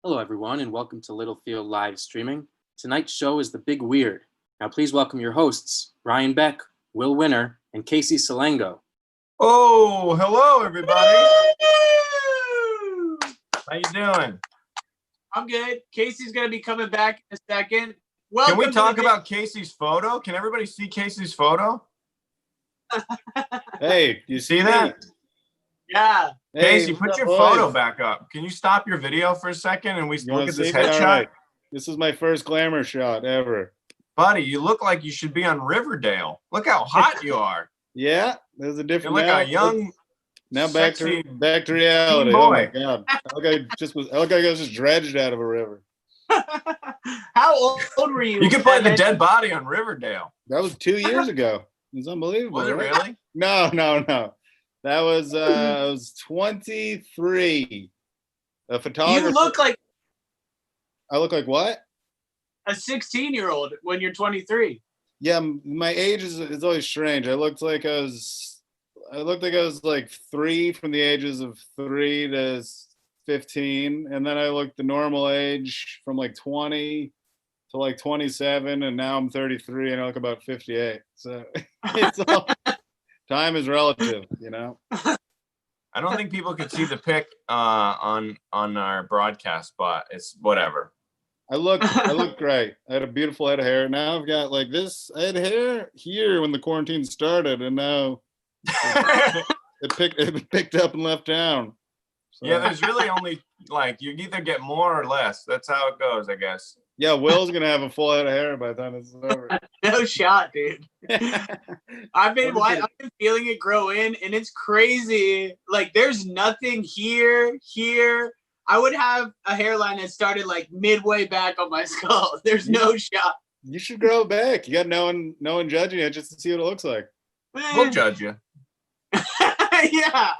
Hello, everyone, and welcome to Littlefield live streaming. Tonight's show is The Big Weird. Now, please welcome your hosts, Ryan Beck, Will Winner, and Casey Salengo. Oh, hello, everybody. How you doing? I'm good. Casey's going to be coming back in a second. Welcome. Can we talk about Casey's photo? Can everybody see Casey's photo? Hey, you see that? Yeah. Hey, Casey, put your photo back up. Can you stop your video for a second and we look at this headshot? Right. This is my first glamour shot ever. Buddy, you look like you should be on Riverdale. Look how hot you are. Yeah, there's a different. You're like a young, now sexy back to reality. boy. Oh my god! I look like I was just dredged out of a river. How old were you? You could play the dead body on Riverdale. That was 2 years ago. It's unbelievable. Was it really? No. That was I was 23. A photographer. You look like I look like what? a 16-year-old when you're 23. Yeah, my age is always strange. I looked like I was like 3 from the ages of 3 to 15, and then I looked the normal age from like 20 to like 27, and now I'm 33 and I look about 58. So it's all, time is relative, you know. I don't think people could see the pic on our broadcast, but it's whatever. I look great. I had a beautiful head of hair. Now I've got like this. I had hair here when the quarantine started, and now it picked up and left down. So, yeah, there's really only like you either get more or less. That's how it goes, I guess. Yeah, Will's gonna have a full head of hair by the time this is over. No shot, dude. I've been feeling it grow in, and it's crazy. Like, there's nothing here. I would have a hairline that started like midway back on my skull. There's no shot. You should grow it back. You got no one judging you just to see what it looks like. We'll judge you. Yeah.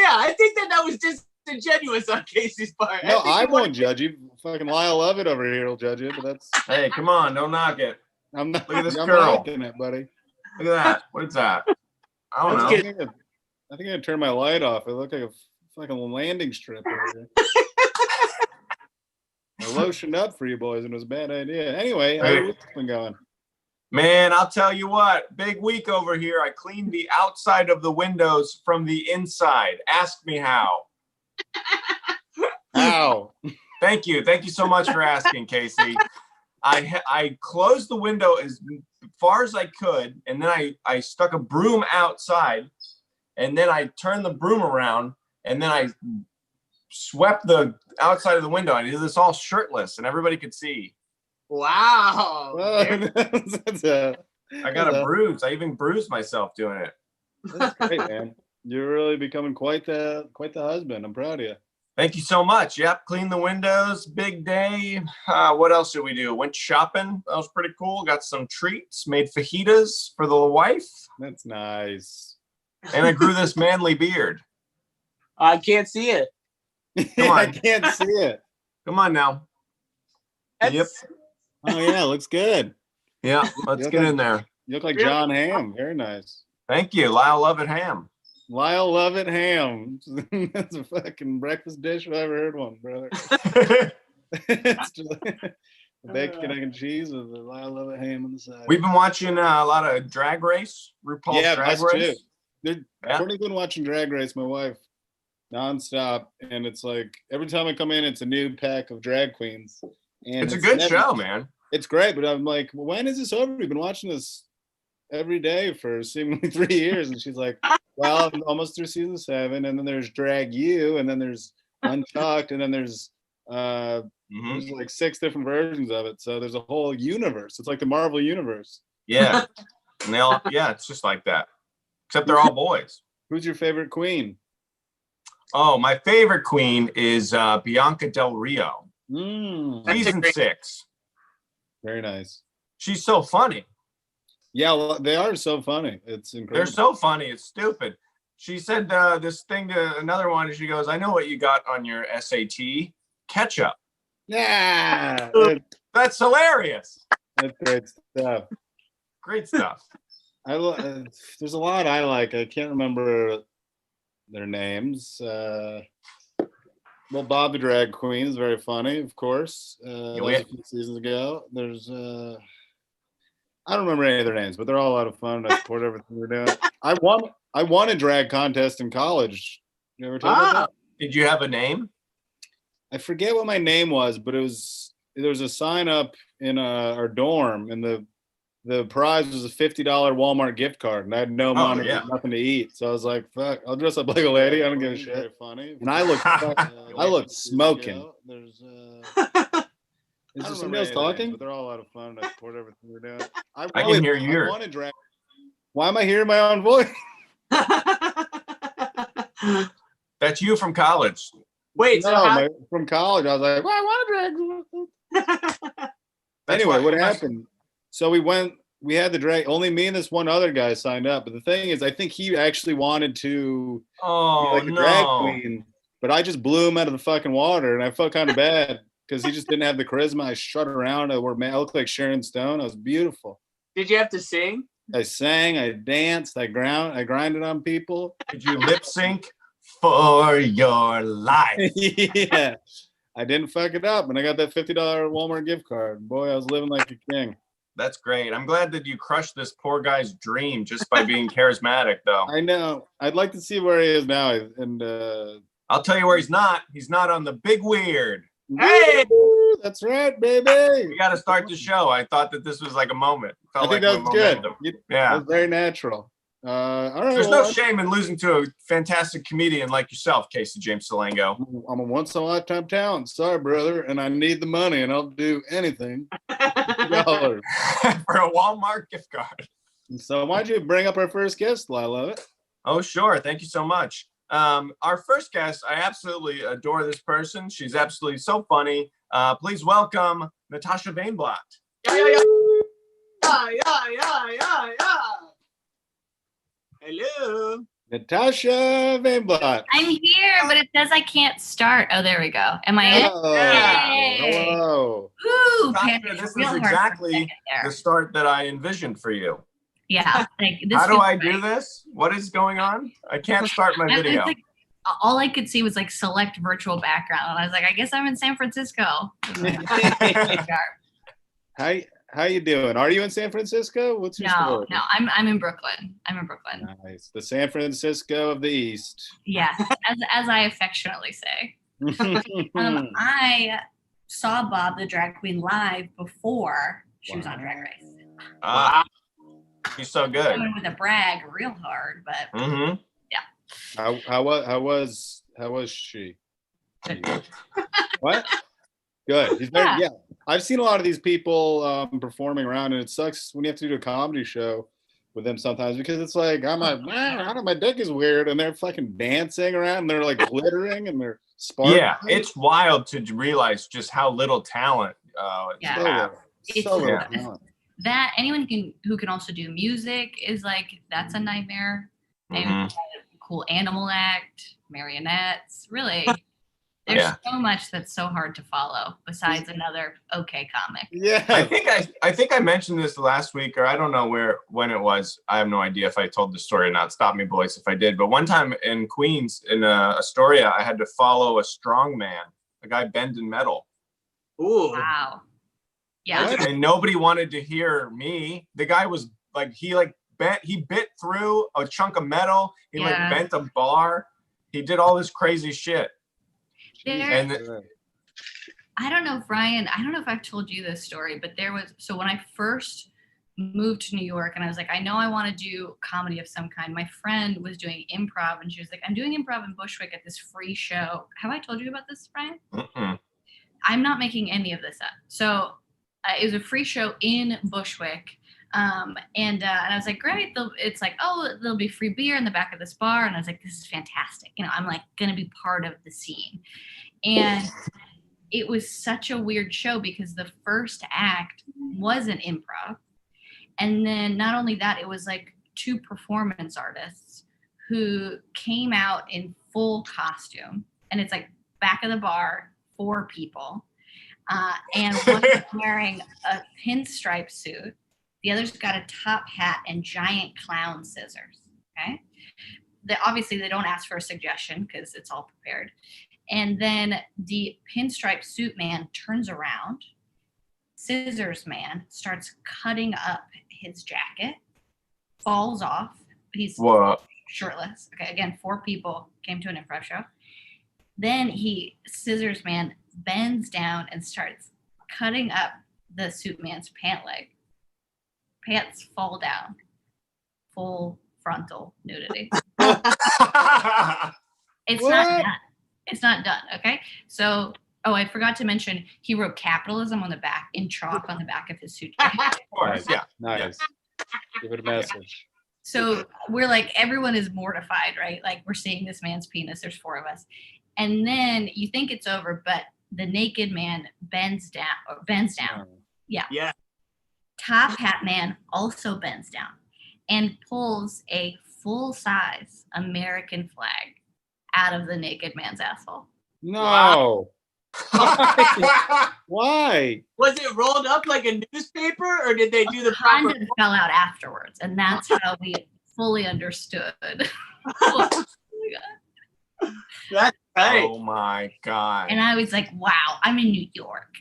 I think that was disingenuous on Casey's part. No, I won't judge you. Fucking Lyle Lovett over here will judge you, but that's. Hey, come on, don't knock it. I'm not. Look at this I'm girl. knocking it, buddy. Look at that. What's that? I don't know. I think I'm gonna turn my light off. It looked like a fucking landing strip over here. I lotioned up for you boys, and it was a bad idea. Anyway, how's your week been going? Man, I'll tell you what. Big week over here. I cleaned the outside of the windows from the inside. Ask me how. How? Thank you so much for asking, Casey. I closed the window as far as I could, and then I stuck a broom outside, and then I turned the broom around, and then I swept the outside of the window. I did this all shirtless, and everybody could see. Wow. I got a bruise. I even bruised myself doing it. That's great, man. You're really becoming quite the husband. I'm proud of you. Thank you so much. Yep, clean the windows. Big day. What else did we do? Went shopping. That was pretty cool. Got some treats. Made fajitas for the wife. That's nice. And I grew this manly beard. I can't see it. Come on. I can't see it. Come on now. Yep. Oh yeah, looks good. Yeah, let's get in there. You look like John Hamm. Very nice. Thank you. Lyle Lovett Ham. Lyle Lovett Ham. That's a fucking breakfast dish if I ever heard one, brother. It's just bacon, egg, and cheese with the Lyle Lovett Ham on the side. We've been watching a lot of Drag Race. RuPaul's Drag Race. Courtney's been watching Drag Race, my wife, nonstop, and it's like every time I come in, it's a new pack of drag queens. And it's a good show, man. It's great, but I'm like, well, when is this over? We've been watching this every day for seemingly 3 years, and she's like, well, I'm almost through season 7, and then there's Drag You, and then there's Untucked, and then there's like 6 different versions of it. So there's a whole universe. It's like the Marvel universe. Yeah, and it's just like that. Except they're all boys. Who's your favorite queen? Oh, my favorite queen is Bianca Del Rio. Season 6. Very nice. She's so funny. Yeah, well, they are so funny. It's incredible. They're so funny. It's stupid. She said this thing to another one, and she goes, I know what you got on your SAT. Ketchup. Yeah. That's hilarious. That's great stuff. Great stuff. There's a lot I like. I can't remember their names. Well, Bob the Drag Queen is very funny, of course. Yeah, That was a few seasons ago. There's I don't remember any of their names, but they're all a lot of fun. I support everything they're doing. I won a drag contest in college. You ever tell about that? Did you have a name? I forget what my name was, but there was a sign up in our dorm, and the prize was a $50 Walmart gift card, and I had no money, nothing to eat. So I was like, "Fuck, I'll dress up like a lady. I don't give a shit." Very funny, and I look smoking. Is there somebody else talking? But they're all a lot of fun. I support everything we're doing. I can hear you. Why am I hearing my own voice? That's you from college. Wait, from college, I was like, well, I want to drag. Anyway, what happened? So we had the drag, only me and this one other guy signed up. But the thing is, I think he actually wanted to be like a drag queen, but I just blew him out of the fucking water, and I felt kind of bad because he just didn't have the charisma. I strut around. I looked like Sharon Stone. I was beautiful. Did you have to sing? I sang, I danced, I grinded on people. Did you lip sync for your life? Yeah. I didn't fuck it up, and I got that $50 Walmart gift card. Boy, I was living like a king. That's great. I'm glad that you crushed this poor guy's dream just by being charismatic, though. I know. I'd like to see where he is now. And I'll tell you where he's not. He's not on the Big Weird. Hey, that's right, baby. We got to start the show. I thought that this was like a moment. I think that was good. Yeah, that was very natural. All right. There's no shame in losing to a fantastic comedian like yourself, Casey James Salengo. I'm a once-in-a-lifetime talent. Sorry, brother, and I need the money, and I'll do anything. $50 for a Walmart gift card. So why'd you bring up our first guest? I love it. Oh, sure. Thank you so much. Our first guest, I absolutely adore this person. She's absolutely so funny. Please welcome Natasha Vaynblat. Yeah. Hello. Natasha Vaynblat. I'm here, but it says I can't start. Oh, there we go. Am I in? Hello. Ooh, Natasha, this is exactly the start that I envisioned for you. Yeah. Like, this How do I do this? What is going on? I can't start my video. Like, all I could see was like select virtual background. And I was like, I guess I'm in San Francisco. How you doing? Are you in San Francisco? What's your story? No, I'm in Brooklyn. Nice. The San Francisco of the East. Yeah, as I affectionately say. I saw Bob the Drag Queen live before she was on Drag Race. She's so good. I went with a brag real hard, but yeah. How was she? What? Good. He's very, yeah. I've seen a lot of these people performing around, and it sucks when you have to do a comedy show with them sometimes because it's like, I'm like, man, I don't know, my dick is weird, and they're fucking dancing around, and they're like glittering, and they're sparkling. Yeah, it's wild to realize just how little talent you have. That anyone who can also do music is like, that's a nightmare. And cool animal act, marionettes, really. There's so much that's so hard to follow besides another okay comic. Yeah. I think I mentioned this last week, or I don't know when it was. I have no idea if I told the story or not. Stop me, boys, if I did. But one time in Queens, in Astoria, I had to follow a strong man, a guy bending metal. Ooh. Wow. Yeah. And nobody wanted to hear me. The guy was like, he bit through a chunk of metal. He like bent a bar. He did all this crazy shit. I don't know, Brian, I don't know if I've told you this story, but so when I first moved to New York and I was like, I know I want to do comedy of some kind. My friend was doing improv and she was like, I'm doing improv in Bushwick at this free show. Have I told you about this, Brian? I'm not making any of this up. So it was a free show in Bushwick. And I was like, great. It's like, there'll be free beer in the back of this bar. And I was like, this is fantastic. You know, I'm like going to be part of the scene. And it was such a weird show because the first act was an improv. And then not only that, it was like 2 performance artists who came out in full costume. And it's like back of the bar, 4 people. And one was wearing a pinstripe suit. The other's got a top hat and giant clown scissors, okay? Obviously, they don't ask for a suggestion because it's all prepared. And then the pinstripe suit man turns around. Scissors man starts cutting up his jacket, falls off. He's shirtless. Okay, again, 4 people came to an improv show. Then Scissors man bends down and starts cutting up the suit man's pant leg. Pants fall down. Full frontal nudity. It's not done. It's not done. Okay. So, I forgot to mention he wrote capitalism on the back in chalk on the back of his suit jacket. Of course, yeah. Nice. Give it a message. So we're like, everyone is mortified, right? Like we're seeing this man's penis. There's 4 of us. And then you think it's over, but the naked man bends down. Yeah. Yeah. Top hat man also bends down and pulls a full-size American flag out of the naked man's asshole. No. Why? Was it rolled up like a newspaper, or did they do the Kind proper? of fell out afterwards, and that's how we fully understood. Oh my God. That's right. Oh my God. And I was like, wow, I'm in New York.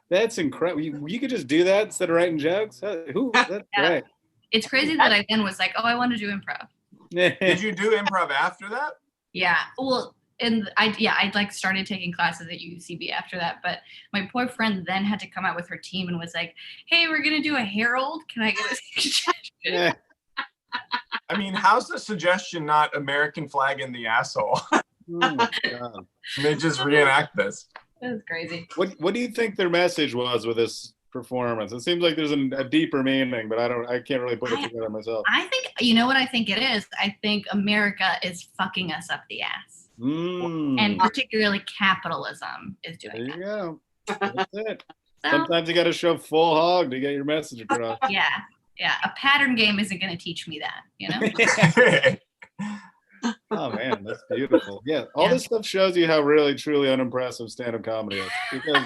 That's incredible. You could just do that instead of writing jokes? That's Yeah. great. It's crazy that I then was like, oh, I want to do improv. Did you do improv after that? Yeah. Well, and I like started taking classes at UCB after that, but my boyfriend then had to come out with her team and was like, hey, we're going to do a Herald. Can I get a suggestion? I mean, how's the suggestion not American flag in the asshole? Oh my God. They just reenact this. It was crazy. What do you think their message was with this performance? It seems like there's a deeper meaning, but I can't really put it together myself. I think, you know what I think it is? I think America is fucking us up the ass. And particularly capitalism is doing There that. you go. That's it. So, Sometimes you got to show full hog to get your message across. yeah. A pattern game isn't going to teach me that, you know? Oh man, that's beautiful. Yeah, all this stuff shows you how really truly unimpressive stand-up comedy is, because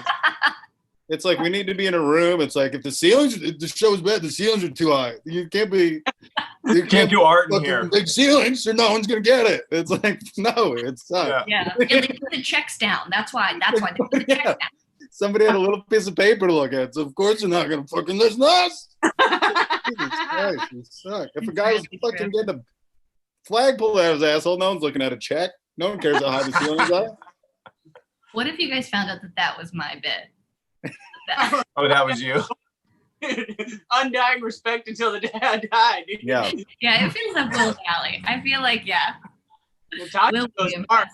it's like we need to be in a room. It's like if the show is bad, the ceilings are too high. You can't do art in here. Big ceilings, or no one's gonna get it. It's like no, it's not. Yeah. And they put the checks down. That's why they put the checks down. Somebody had a little piece of paper to look at, so of course they're not gonna fucking listen to us. Jesus Christ, you suck. If a guy was fucking getting a flag pulled out of his asshole, no one's looking at a check. No one cares how high the ceilings are. What if you guys found out that was my bit? Oh, that was you? Undying respect until the day I die, dude. Yeah. Yeah, it feels like Will's alley. I feel like, yeah. Natasha Will goes be hard.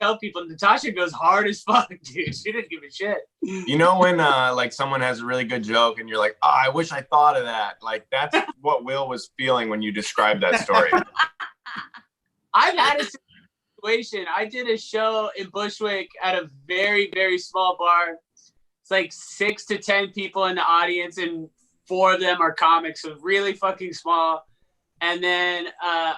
Tell people Natasha goes hard as fuck, dude. She didn't give a shit. You know when like someone has a really good joke and you're like, oh, I wish I thought of that. Like that's what Will was feeling when you described that story. I've had a situation. I did a show in Bushwick at a very, very small bar. It's like 6 to 10 people in the audience, and 4 of them are comics, so really fucking small. And then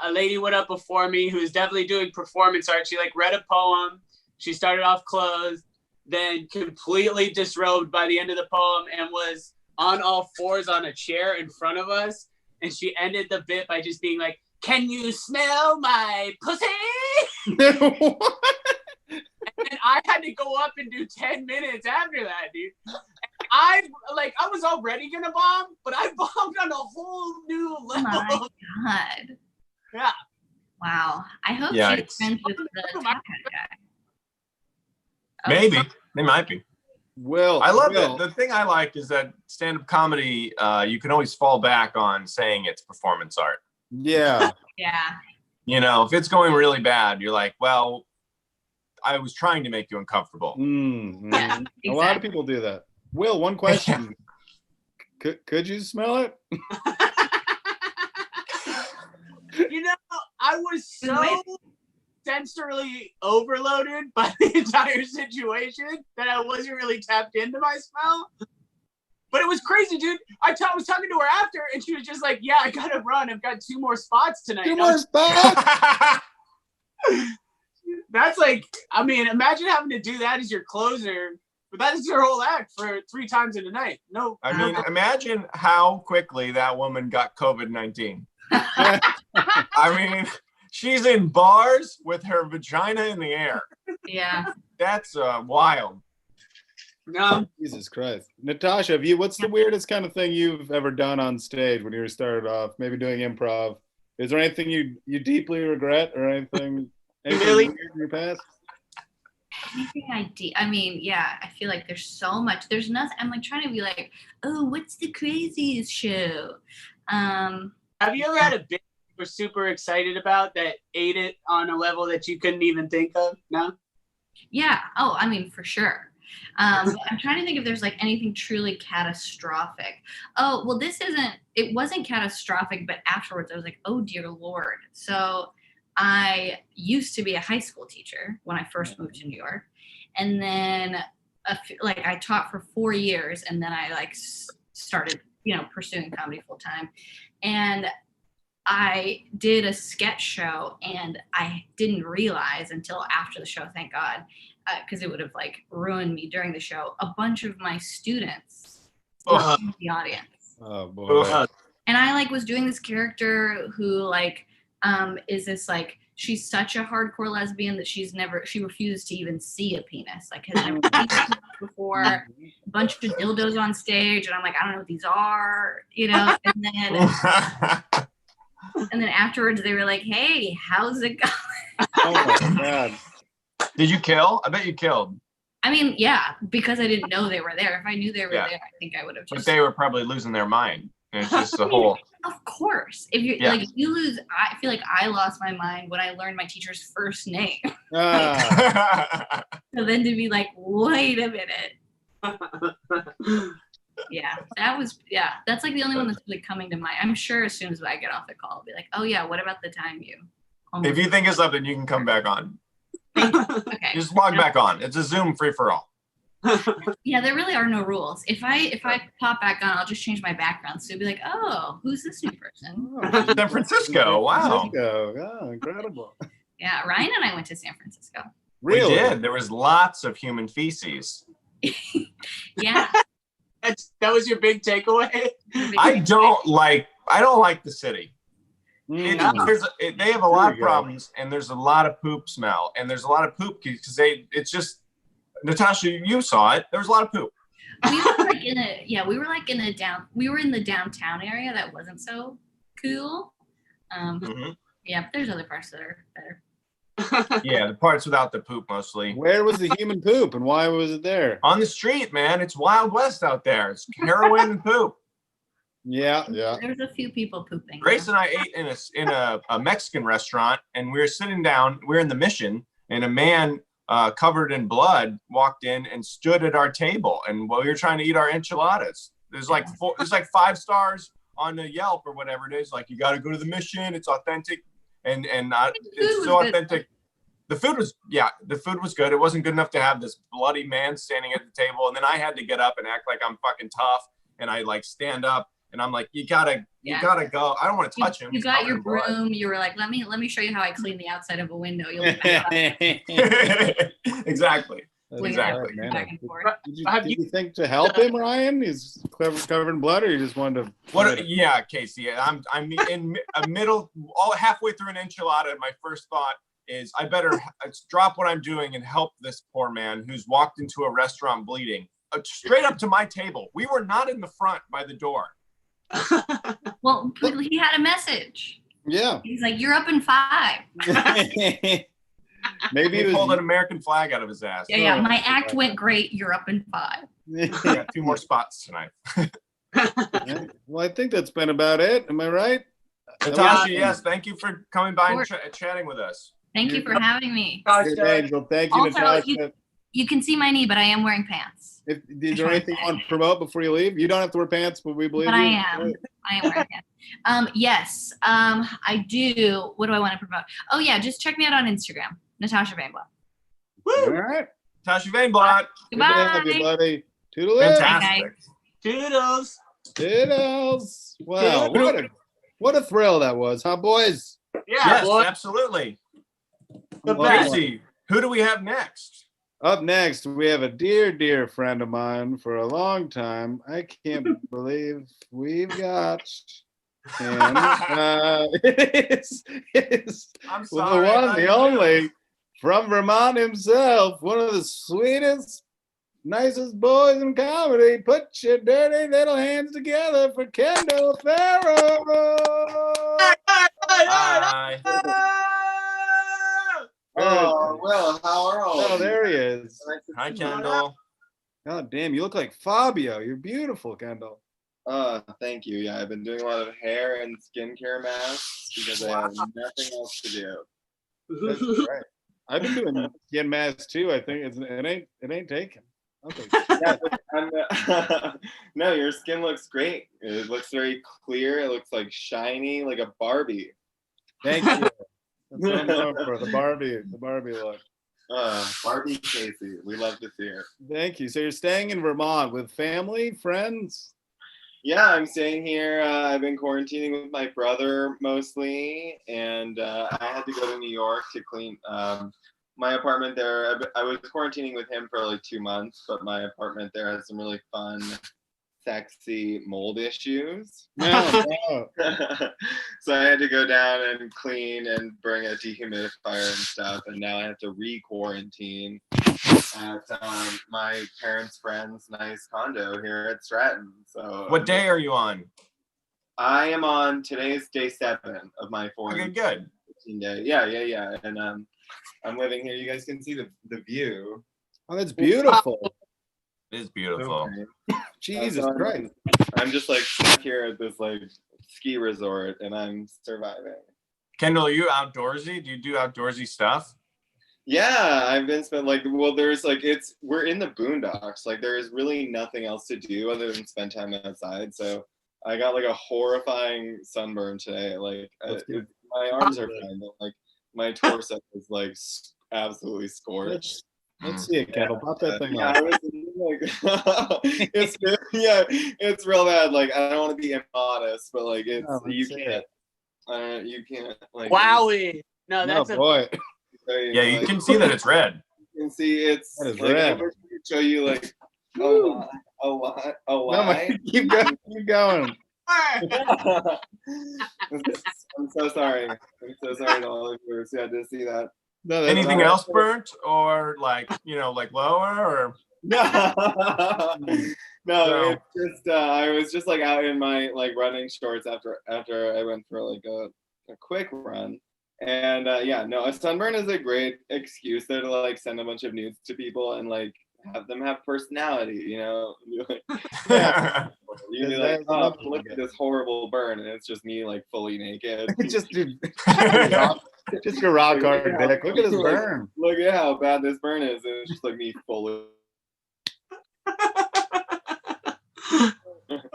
a lady went up before me who was definitely doing performance art. She like read a poem. She started off clothed, then completely disrobed by the end of the poem and was on all 4s on a chair in front of us. And she ended the bit by just being like, can you smell my pussy? And I had to go up and do 10 minutes after that, dude. I was already gonna bomb, but I bombed on a whole new level. Oh my God. Yeah. Wow. I hope Yeah, she's friends with the top hat guy. Oh, Maybe. They might be. Will, I love Will, that. The thing I like is that stand-up comedy, you can always fall back on saying it's performance art. Yeah. Yeah. You know, if it's going really bad, you're like, well, I was trying to make you uncomfortable. Yeah, A lot of people do that. Will, one question. Could you smell it? You know, I was so sensorily overloaded by the entire situation that I wasn't really tapped into my smell. But it was crazy, dude. I was talking to her after, and she was just like, yeah, I gotta run. I've got 2 more spots tonight. 2 more spots? That's like, I mean, imagine having to do that as your closer. But that's your whole act for 3 times in a night. No. I mean, imagine how quickly that woman got COVID-19. I mean, She's in bars with her vagina in the air. Yeah. That's wild. No. Jesus Christ. Natasha, what's the weirdest kind of thing you've ever done on stage when you were started off? Maybe doing improv. Is there anything you deeply regret or anything Really? weird in your past? Anything I mean, yeah, I feel like there's so much. There's nothing. I'm like trying to be like, oh, what's the craziest show? Have you ever had a bit you were super excited about that ate it on a level that you couldn't even think of? No? Yeah. Oh, I mean, for sure. But I'm trying to think if there's like anything truly catastrophic. Oh, well, it wasn't catastrophic, but afterwards I was like, oh, dear Lord. So I used to be a high school teacher when I first moved to New York. And then I taught for 4 years, and then I started, pursuing comedy full time. And I did a sketch show, and I didn't realize until after the show, thank God, because it would have ruined me during the show. A bunch of my students were in the audience. Oh boy. And I was doing this character who is this she's such a hardcore lesbian that she refuses to even see a penis. Has never seen it before. A bunch of dildos on stage, and I'm like, I don't know what these are, and then afterwards they were like, hey, how's it going? Oh my God. Did you kill? I bet you killed. I mean, yeah, because I didn't know they were there. If I knew they were there, I think I would have just. But they were probably losing their mind. And it's just the whole. Of course. If you if you lose, I feel like I lost my mind when I learned my teacher's first name. So then to be like, wait a minute. Yeah, that's the only one that's really coming to mind. I'm sure as soon as I get off the call, I'll be like, oh yeah, what about the time you? If you think of something, you can come back on. Okay. Just log back on. It's a Zoom free for all. Yeah, there really are no rules. If I pop back on, I'll just change my background. So it'll be like, oh, who's this new person? Oh, San Francisco. Wow. Oh, incredible. Yeah, Ryan and I went to San Francisco. Really? We did. There was lots of human feces. Yeah. That was your big takeaway? I don't like the city. They have a lot of problems, and there's a lot of poop smell, and there's a lot of poop because it's just, Natasha, you saw it. There was a lot of poop. We were in the downtown area that wasn't so cool. Yeah, but there's other parts that are better. Yeah, the parts without the poop mostly. Where was the human poop, and why was it there? On the street, man. It's Wild West out there. It's heroin and poop. Yeah. There's a few people pooping. Grace and I ate in a Mexican restaurant, and we were sitting down. We were in the Mission, and a man covered in blood walked in and stood at our table, and while we were trying to eat our enchiladas, there's there's 5 stars on the Yelp or whatever it is. Like, you got to go to the Mission. It's authentic, and it's so authentic. The food was good. It wasn't good enough to have this bloody man standing at the table, and then I had to get up and act like I'm fucking tough, and I stand up. And I'm like, you gotta go. I don't want to touch him. You got your broom. You were like, let me show you how I clean the outside of a window. You'll Exactly. Back and forth. Did you think to help him, Ryan? He's covered in blood, or you just wanted to? Yeah, Casey. I'm in a middle, halfway through an enchilada. My first thought is I better drop what I'm doing and help this poor man who's walked into a restaurant bleeding straight up to my table. We were not in the front by the door. Well, he had a message. Yeah. He's like, you're up in 5. Maybe he pulled an American flag out of his ass. Yeah. My act went great. You're up in 5. We got 2 more spots tonight. Well, I think that's been about it. Am I right? Natasha, yes. Thank you for coming by and chatting with us. Thank you for having me. Angel. Thank you, also, Natasha. You can see my knee, but I am wearing pants. Is there anything you want to promote before you leave? You don't have to wear pants, but we believe you. I am wearing pants. Yes, I do. What do I want to promote? Oh yeah, just check me out on Instagram, Natasha Vaynblat. Woo! All right. Natasha Vaynblat. Goodbye. Everybody. Toodaloo. Fantastic. Toodles. Toodles. Wow, what a thrill that was, huh, boys? Yeah, yes, boy. Absolutely. best. Casey, who do we have next? Up next, we have a dear friend of mine for a long time. I can't believe we've got And it's I'm the sorry. one, the only, from Vermont himself, one of the sweetest, nicest boys in comedy. Put your dirty little hands together for Kendall Farrell. Hi. Oh, well, how are all Oh, of you? there he is. Hi, Kendall. God damn, you look like Fabio. You're beautiful, Kendall. Thank you. Yeah, I've been doing a lot of hair and skincare masks because I have nothing else to do. That's right. I've been doing skin masks too. I think it ain't taken. Okay. Yeah, no, your skin looks great. It looks very clear. It looks like shiny, like a Barbie. Thank you. That's what I'm going for. The Barbie look. Barbie Casey, we love to see her. Thank you. So you're staying in Vermont with family, friends? Yeah, I'm staying here. I've been quarantining with my brother mostly, and I had to go to New York to clean my apartment there. I was quarantining with him for like 2 months, but my apartment there has some really fun, sexy mold issues. No. So I had to go down and clean and bring a dehumidifier and stuff, and now I have to re-quarantine at my parents' friend's nice condo here at Stratton. So What day are you on? I am on today's day 7 of my Okay, 14 good. day. Yeah. And I'm living here. You guys can see the view. Oh, that's beautiful. It is beautiful. Jesus So Christ. I'm just like stuck here at this like ski resort, and I'm surviving. Kendall, are you outdoorsy? Do you do outdoorsy stuff? Yeah, I've been spent like, well, there's like, we're in the boondocks. Like there is really nothing else to do other than spend time outside. So I got like a horrifying sunburn today. Like my arms are fine, but like my torso is like absolutely scorched. Let's see it, Kendall. Pop that thing Yeah, off. I was like, it's real bad. Like I don't want to be immodest, but like it's No, let's you see can't. You can't like. Wowie. No, No, that's a boy. Yeah, you can see that it's red. You can see it's That is like red. I wish we could show you like a lot. No, keep going. Keep going. I'm so sorry. I'm so sorry to all of you who had to see that. No, that's Anything not- else burnt or like lower or? No, No. it's just I was just like out in my like running shorts after I went for like a quick run. And a sunburn is a great excuse there to like send a bunch of nudes to people and like have them have personality, you know? You're like, you'd be like, oh, look at this horrible burn, and it's just me like fully naked. just your rock hard dick. Look at this burn. Look at how bad this burn is, and it's just like me fully.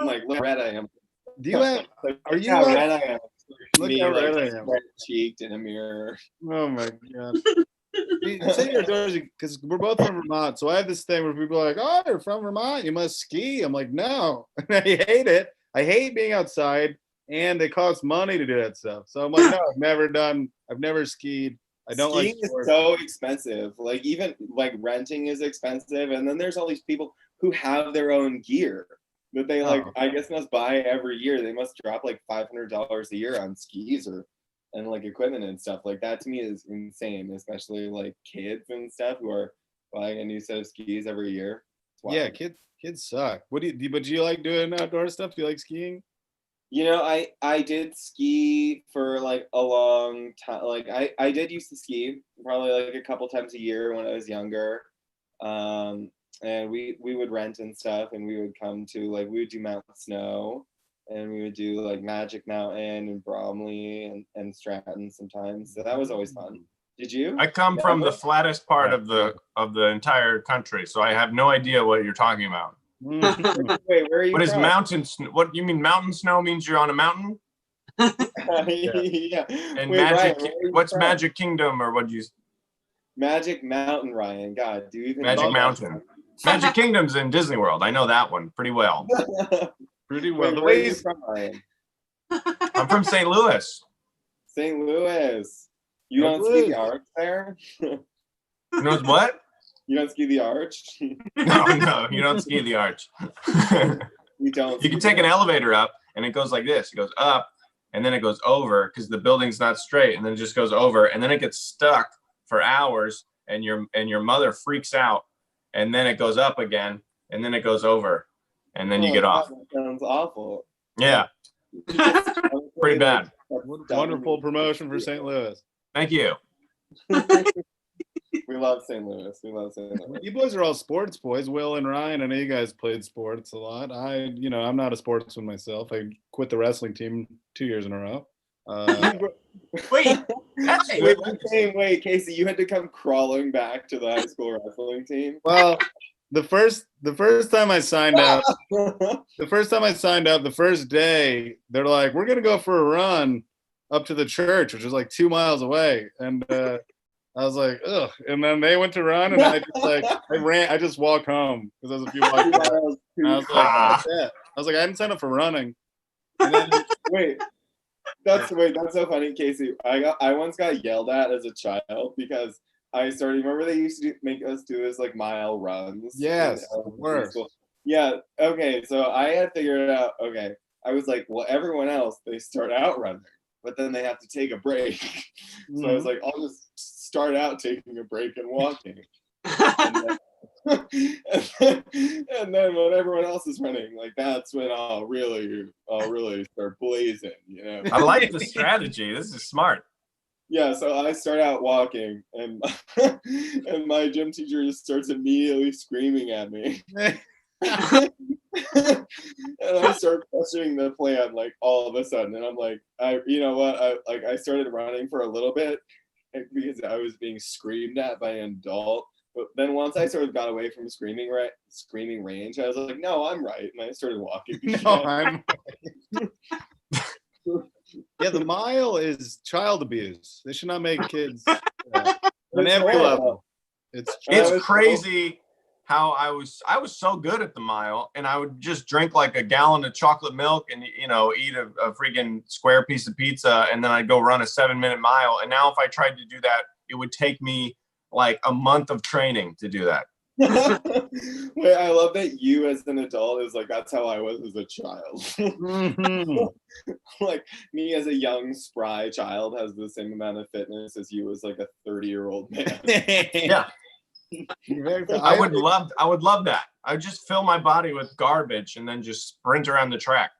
Like, look how red I am. Do you have? Are Look you? how red I am? Look Me, how like, red I am. cheeked in a mirror. Oh my god. You say you're outdoorsy because we're both from Vermont. So I have this thing where people are like, "Oh, you're from Vermont. You must ski." I'm like, "No, I hate it. I hate being outside, and it costs money to do that stuff." So I'm like, "No, I've never skied. I don't Skiing like is sports." so expensive. Like even like renting is expensive, and then there's all these people who have their own gear that they like. Oh. I guess must buy every year. They must drop like $500 a year on skis and like equipment and stuff. Like that to me is insane, especially like kids and stuff who are buying a new set of skis every year. It's wild. Yeah, kids suck. What do you? But do you like doing outdoor stuff? Do you like skiing? You know, I did ski for like a long time. Like I did used to ski probably like a couple times a year when I was younger. And we would rent and stuff, and we would come to like we would do Mount Snow, and we would do like Magic Mountain and Bromley and Stratton sometimes. So that was always fun. Did you? I come from the flattest part of the entire country, so I have no idea what you're talking about. Mhm. Wait, where are you What is from? mountain snow? What you mean mountain snow means you're on a mountain? Yeah. And Wait, Magic, Ryan, where are you what's from? Magic Kingdom or what you? Magic Mountain, Ryan. God, do you even Magic know Mountain. Magic Kingdom's in Disney World. I know that one pretty well. that? Pretty well. Wait, The where are way you from, Ryan? I'm from St. Louis. St. Louis. You Oh, don't ski Louis. the arch there? You know what? You don't ski the arch? No, you don't ski the arch. You don't. You can take an elevator up, and it goes like this. It goes up, and then it goes over because the building's not straight, and then it just goes over, and then it gets stuck for hours, and your mother freaks out, and then it goes up again, and then it goes over, and then you get off. That sounds awful. Yeah, pretty bad. Wonderful promotion for St. Louis. Thank you. We love St. Louis. We love St. Louis. You boys are all sports boys. Will and Ryan, I know you guys played sports a lot. I'm not a sportsman myself. I quit the wrestling team 2 years in a row. Wait, Wait, Casey, you had to come crawling back to the high school wrestling team? Well, the first time I signed up, the first day, they're like, we're gonna go for a run up to the church, which is like 2 miles away. And I was like, ugh. And then they went to run, and I just walked home because I was a few blocks away. And I was like, that's it. I was like, I hadn't signed up for running. And then, That's so funny, Casey. I once got yelled at as a child because I started. Remember they used to make us do this like mile runs. yes, worse. Yeah. Okay. So I had figured it out. Okay. I was like, well, everyone else they start out running, but then they have to take a break. So I was like, I'll just start out taking a break and walking. And then when everyone else is running, like that's when I'll really start blazing, you know. I like the strategy. This is smart. Yeah, so I start out walking, and and my gym teacher just starts immediately screaming at me. And I start questioning the plan like all of a sudden, and I'm like, I started running for a little bit because I was being screamed at by an adult. But then once I sort of got away from screaming range, I was like, no, I'm right. And I started walking. No, I'm right. Yeah, the mile is child abuse. They should not make kids on every level. It's crazy how I was so good at the mile, and I would just drink like a gallon of chocolate milk and eat a freaking square piece of pizza, and then I'd go run a 7-minute mile. And now if I tried to do that, it would take me like a month of training to do that. Wait, I love that you as an adult is like, that's how I was as a child. Like me as a young spry child has the same amount of fitness as you as like a 30-year-old man. Yeah. I would love that. I would just fill my body with garbage and then just sprint around the track.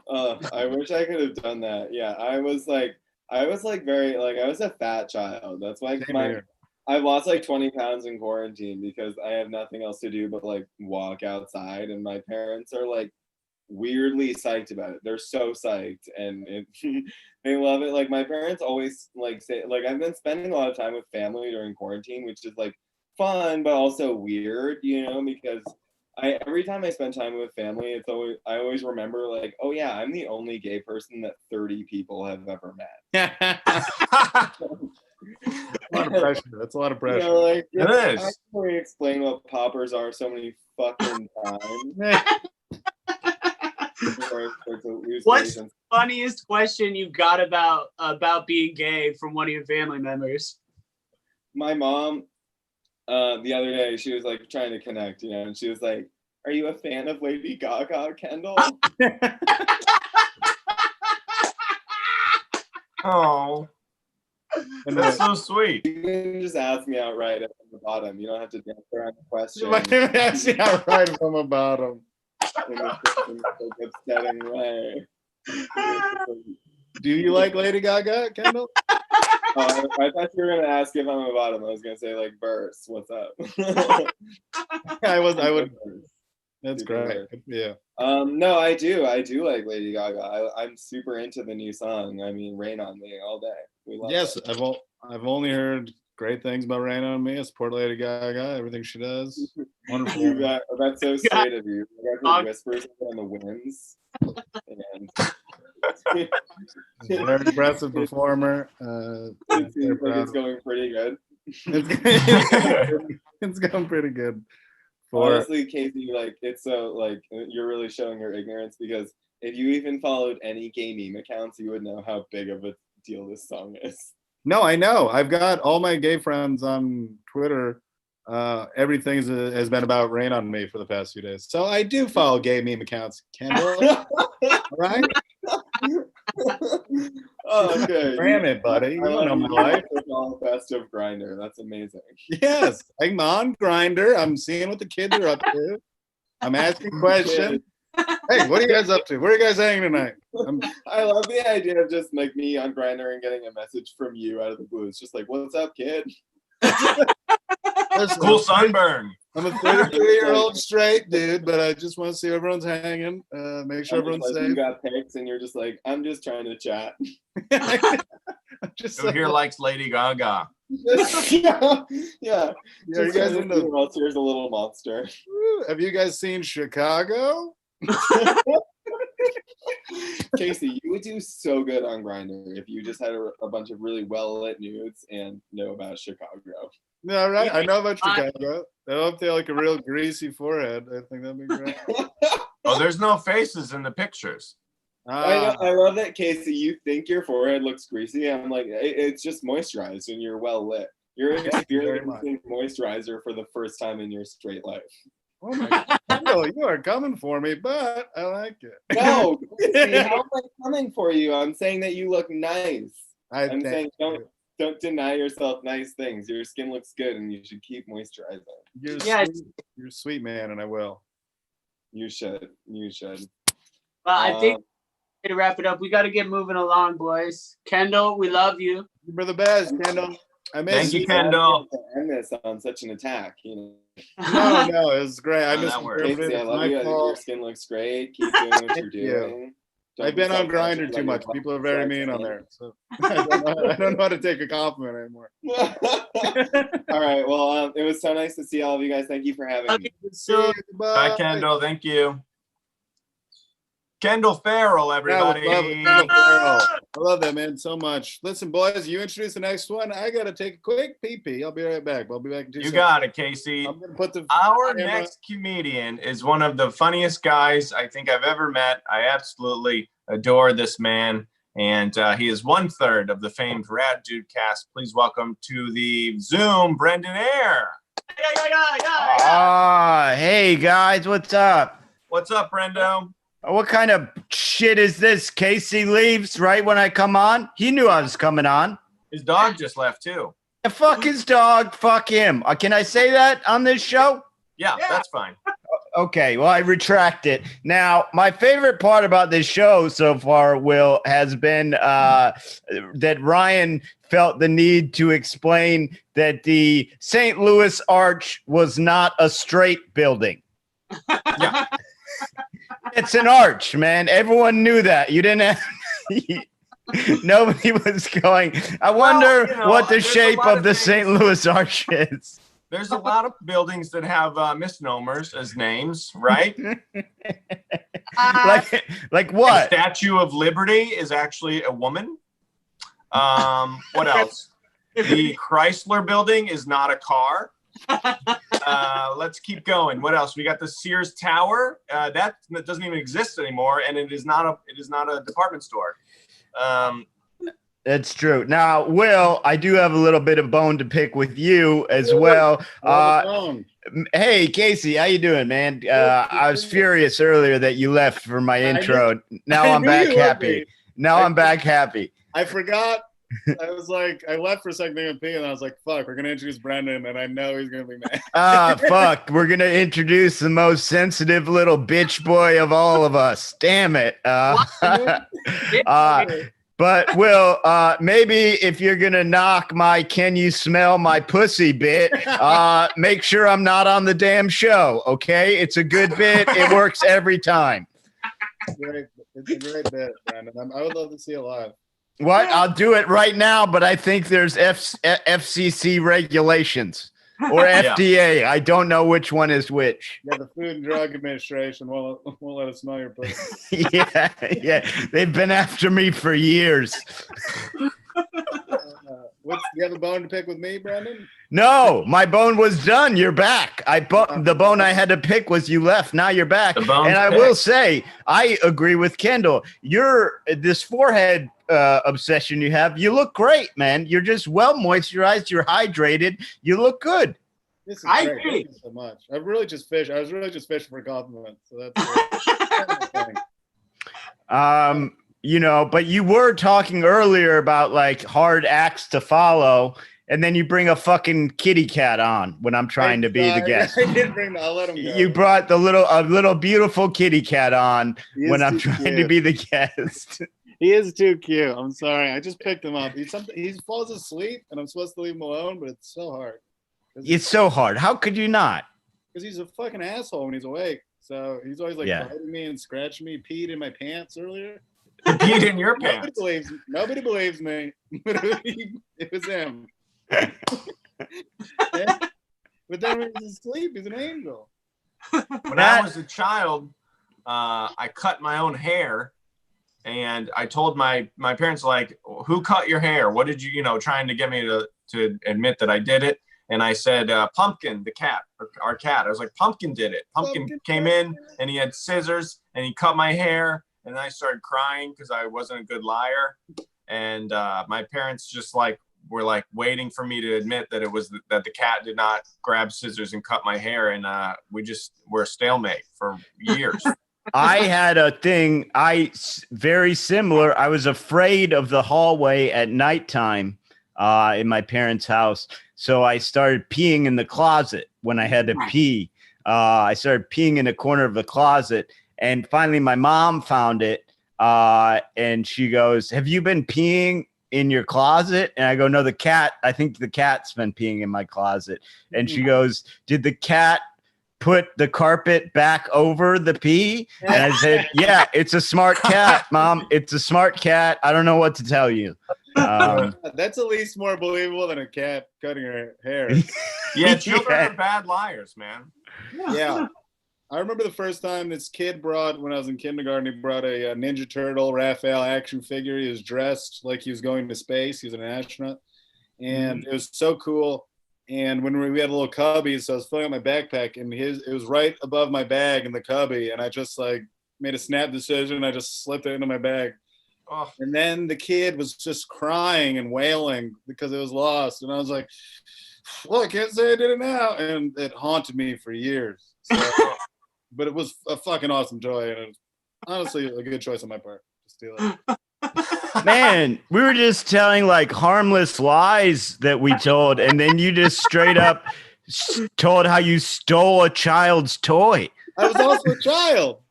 I wish I could have done that. Yeah, I was very I was a fat child. That's why I lost like 20 pounds in quarantine because I have nothing else to do but like walk outside, and my parents are like weirdly psyched about it. They're so psyched, and they love it. Like my parents always like say, like I've been spending a lot of time with family during quarantine, which is like fun but also weird, because every time I spend time with family, I always remember like, oh yeah, I'm the only gay person that 30 people have ever met. A lot of pressure. That's a lot of pressure. It is. I can't explain what poppers are so many fucking times. What's the funniest question you got about being gay from one of your family members? My mom, the other day, she was like trying to connect, and she was like, "Are you a fan of Lady Gaga, Kendall?" Oh. That's so sweet. You can just ask me outright from the bottom. You don't have to dance around the question. Ask me outright from the bottom. In a upsetting way. Do you like Lady Gaga, Kendall? I thought you were gonna ask if I'm a bottom. I was gonna say like verse. What's up? I would. That's great. Yeah. No, I do like Lady Gaga. I'm super into the new song. I mean, Rain on Me all day. We love it. I've only heard great things about Rain on Me. I support Lady Gaga, everything she does. Wonderful. That's so sweet of you. You guys are whispers on the winds. And very impressive performer. It seems like it's going pretty good. It's going pretty good. Honestly, Casey, like it's so like you're really showing your ignorance, because if you even followed any gay meme accounts, you would know how big of a deal this song is. No, I know. I've got all my gay friends on Twitter. Everything has been about Rain on Me for the past few days. So I do follow gay meme accounts, Kendall. Right? Oh, okay. Ram it, buddy. You don't know my life. All best of Grinder. That's amazing. Yes, I'm on Grinder. I'm seeing what the kids are up to. I'm asking questions. Hey, what are you guys up to? Where are you guys hanging tonight? I love the idea of just like me on Grinder and getting a message from you out of the blue. It's just like, what's up, kid? Cool sunburn. I'm a 33-year-old straight dude, but I just want to see everyone's hanging. Make sure everyone's like, safe. You got pics, and you're just like, I'm just trying to chat. Just Who here likes Lady Gaga? yeah. Yeah, you guys into, here's a little monster. have you guys seen Chicago? Casey, you would do so good on Grindr if you just had a bunch of really well lit nudes and know about Chicago. No, right? I know about Chicago. I hope they have like a real greasy forehead. I think that'd be great. Oh, there's no faces in the pictures. I love that, Casey. You think your forehead looks greasy. I'm like, it's just moisturized and you're well lit. You're experiencing moisturizer for the first time in your straight life. Oh my God, you are coming for me, but I like it. No, Casey, how am I coming for you? I'm saying that you look nice. I'm saying don't deny yourself nice things. Your skin looks good and you should keep moisturizing. You're a sweet man, and I will. You should. Well, I think to wrap it up, we got to get moving along, boys. Kendall, we love you. You're the best, Kendall. I miss Thank you, Kendall. End this on such an attack, you know. No, it was great. I No, miss that works. Casey, I love you. I think your skin looks great. Keep doing what you're doing. I've been on Grindr too much. People are very mean on there. So I don't know how to take a compliment anymore. All right. Well, it was so nice to see all of you guys. Thank you for having me. Bye, Kendall. Thank you. Kendall Farrell, everybody. Kendall Farrell. I love that man so much. Listen, boys, you introduce the next one. I gotta take a quick pee. I'll be right back. I'll be back in 2 seconds. You got it, Casey. I'm gonna put Our next comedian is one of the funniest guys I think I've ever met. I absolutely adore this man, and he is 1/3 of the famed Rad Dude cast. Please welcome to the Zoom, Brendan Eyre. Hey guys, what's up? What's up, Brendo? What kind of shit is this? Casey leaves right when I come on? He knew I was coming on. His dog just left too. And fuck his dog, fuck him. Can I say that on this show? Yeah, that's fine. Okay, well, I retract it. Now, my favorite part about this show so far, Will, has been that Ryan felt the need to explain that the St. Louis Arch was not a straight building. Yeah. It's an arch, man. Everyone knew that. You didn't have... Nobody was going, I wonder what the shape of the St. Louis Arch is. There's a lot of buildings that have misnomers as names, right? like what? The Statue of Liberty is actually a woman. What else? The Chrysler Building is not a car. Let's keep going. What else? We got the Sears Tower. That doesn't even exist anymore, and it is not a department store. That's true. Now, Will, I do have a little bit of bone to pick with you as well. Hey, Casey, how you doing, man? I was furious earlier that you left for my intro. Now I'm back happy. I'm back happy. I forgot. I was like, I left for a second to pee, and I was like, fuck, we're going to introduce Brendan, and I know he's going to be mad. Fuck, we're going to introduce the most sensitive little bitch boy of all of us. Damn it. But Will, maybe if you're going to knock my "can you smell my pussy" bit, make sure I'm not on the damn show, okay? It's a good bit. It works every time. It's a great bit, Brandon. I would love to see it live. What? I'll do it right now, but I think there's FCC regulations or FDA. I don't know which one is which. Yeah, the Food and Drug Administration won't let us smell your pussy. Yeah. They've been after me for years. You have a bone to pick with me, Brandon? No, my bone was done. You're back. The bone I had to pick was you left. Now you're back. And I will say, I agree with Kendall. This forehead obsession you have, you look great, man. You're just well moisturized. You're hydrated. You look good. This is great. Thank you so much. I was really just fishing for compliments. So that's you know, but you were talking earlier about like hard acts to follow, and then you bring a fucking kitty cat on when I'm trying to be the guest. I did bring I'll let him go. You brought a little beautiful kitty cat on when I'm trying to be the guest. He is too cute. I'm sorry. I just picked him up. He falls asleep, and I'm supposed to leave him alone, but it's so hard. It's so hard. How could you not? Because he's a fucking asshole when he's awake. So he's always like biting me and scratching me. Peed in my pants earlier. Peed in your pants. Nobody believes me. It was him. But then when he's asleep, he's an angel. When I was a child, I cut my own hair, and I told my parents, like, who cut your hair? What did you, trying to get me to admit that I did it. And I said, Pumpkin, the cat, our cat. I was like, Pumpkin did it. Pumpkin came in, and he had scissors, and he cut my hair. And then I started crying because I wasn't a good liar. And my parents just were waiting for me to admit that that the cat did not grab scissors and cut my hair. And we just were a stalemate for years. I had a thing, very similar. I was afraid of the hallway at nighttime in my parents' house. So I started peeing in the closet when I had to pee. I started peeing in the corner of the closet. And finally, my mom found it. And she goes, have you been peeing in your closet? And I go, no, I think the cat's been peeing in my closet. And she goes, did the cat put the carpet back over the pee? And I said, yeah, it's a smart cat, Mom. It's a smart cat. I don't know what to tell you. That's at least more believable than a cat cutting her hair. Yeah, children are bad liars, man. Yeah. I remember the first time this kid when I was in kindergarten, he brought a Ninja Turtle Raphael action figure. He was dressed like he was going to space. He was an astronaut. And it was so cool. And when we had a little cubby, so I was filling out my backpack, and it was right above my bag in the cubby. And I just made a snap decision. I just slipped it into my bag. Oh. And then the kid was just crying and wailing because it was lost. And I was like, well, I can't say I did it now. And it haunted me for years. So, but it was a fucking awesome toy. And it was honestly a good choice on my part to steal it. Man, we were just telling harmless lies that we told. And then you just straight up told how you stole a child's toy. I was also a child.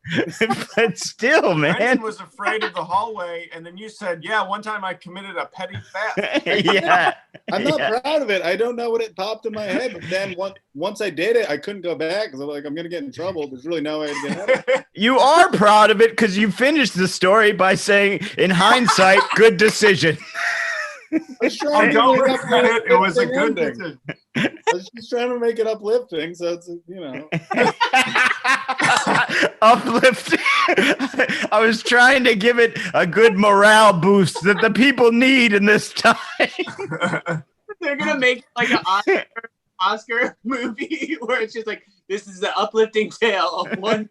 But still, man. Brendan was afraid of the hallway, and then you said, yeah, one time I committed a petty theft. Yeah. I'm not proud of it. I don't know what it popped in my head. But then once I did it, I couldn't go back because I'm like, I'm going to get in trouble. There's really no way to get out of it. You are proud of it because you finished the story by saying, in hindsight, good decision. I don't regret it. It was a good decision. I was just trying to make it uplifting, so it's uplifting. I was trying to give it a good morale boost that the people need in this time. They're gonna make an Oscar movie where it's just this is the uplifting tale of one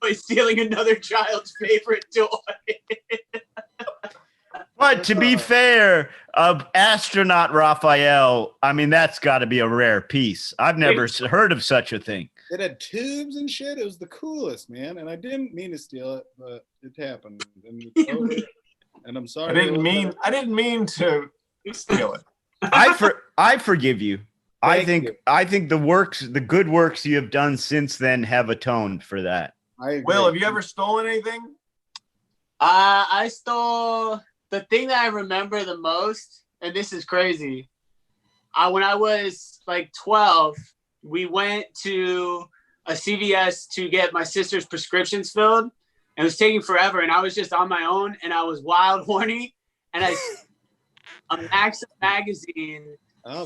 boy stealing another child's favorite toy. But to be fair, astronaut Raphael, I mean, that's got to be a rare piece. I've never heard of such a thing. It had tubes and shit. It was the coolest, man. And I didn't mean to steal it, but it happened. And it's over. And I'm sorry. I didn't mean to steal it. I forgive you. I think the good works you have done since then have atoned for that. Will, have you ever stolen anything? I stole the thing that I remember the most, and this is crazy. When I was 12, we went to a CVS to get my sister's prescriptions filled, and it was taking forever. And I was just on my own, and I was wild horny, and a Maxim magazine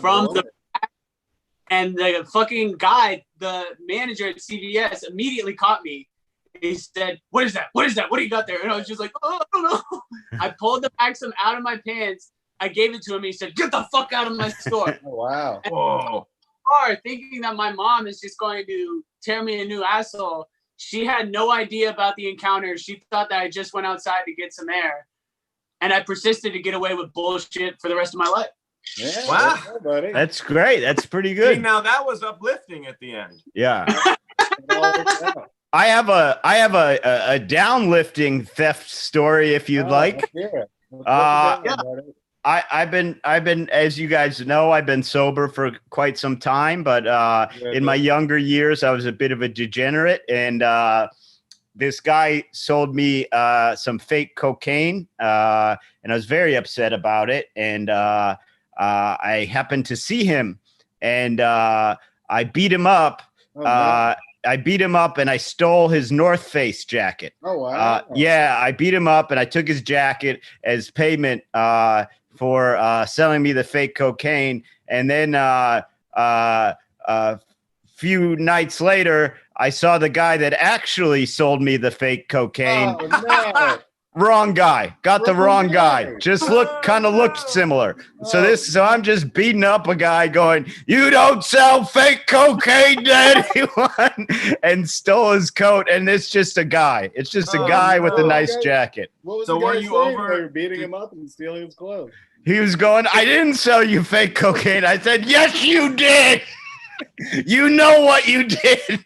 from the back, and the fucking guy, the manager at CVS, immediately caught me. He said, what is that? What is that? What do you got there? And I was just like, oh, I don't know. I pulled the Maxim out of my pants. I gave it to him. He said, get the fuck out of my store. Oh, wow. Whoa. Thinking that my mom is just going to tear me a new asshole. She had no idea about the encounter. She thought that I just went outside to get some air. And I persisted to get away with bullshit for the rest of my life. Yeah, wow. Buddy. That's great. That's pretty good. See, now that was uplifting at the end. Yeah. I have a downlifting theft story if you'd like. Let's hear it. I've been, as you guys know, I've been sober for quite some time, but in my younger years, I was a bit of a degenerate, and this guy sold me some fake cocaine, and I was very upset about it. And I happened to see him, and I beat him up. I beat him up and I stole his North Face jacket. Oh, wow. Yeah, I beat him up and I took his jacket as payment for selling me the fake cocaine. And then a few nights later, I saw the guy that actually sold me the fake cocaine. Oh, no. Wrong guy. Got the wrong guy. Just kind of looked similar. So I'm just beating up a guy going, "You don't sell fake cocaine to anyone," and stole his coat. And it's just a guy. It's just a guy with a nice jacket. What was So the guy were you saying? over- They were beating him up and stealing his clothes. He was going, "I didn't sell you fake cocaine." I said, "Yes, you did. You know what you did."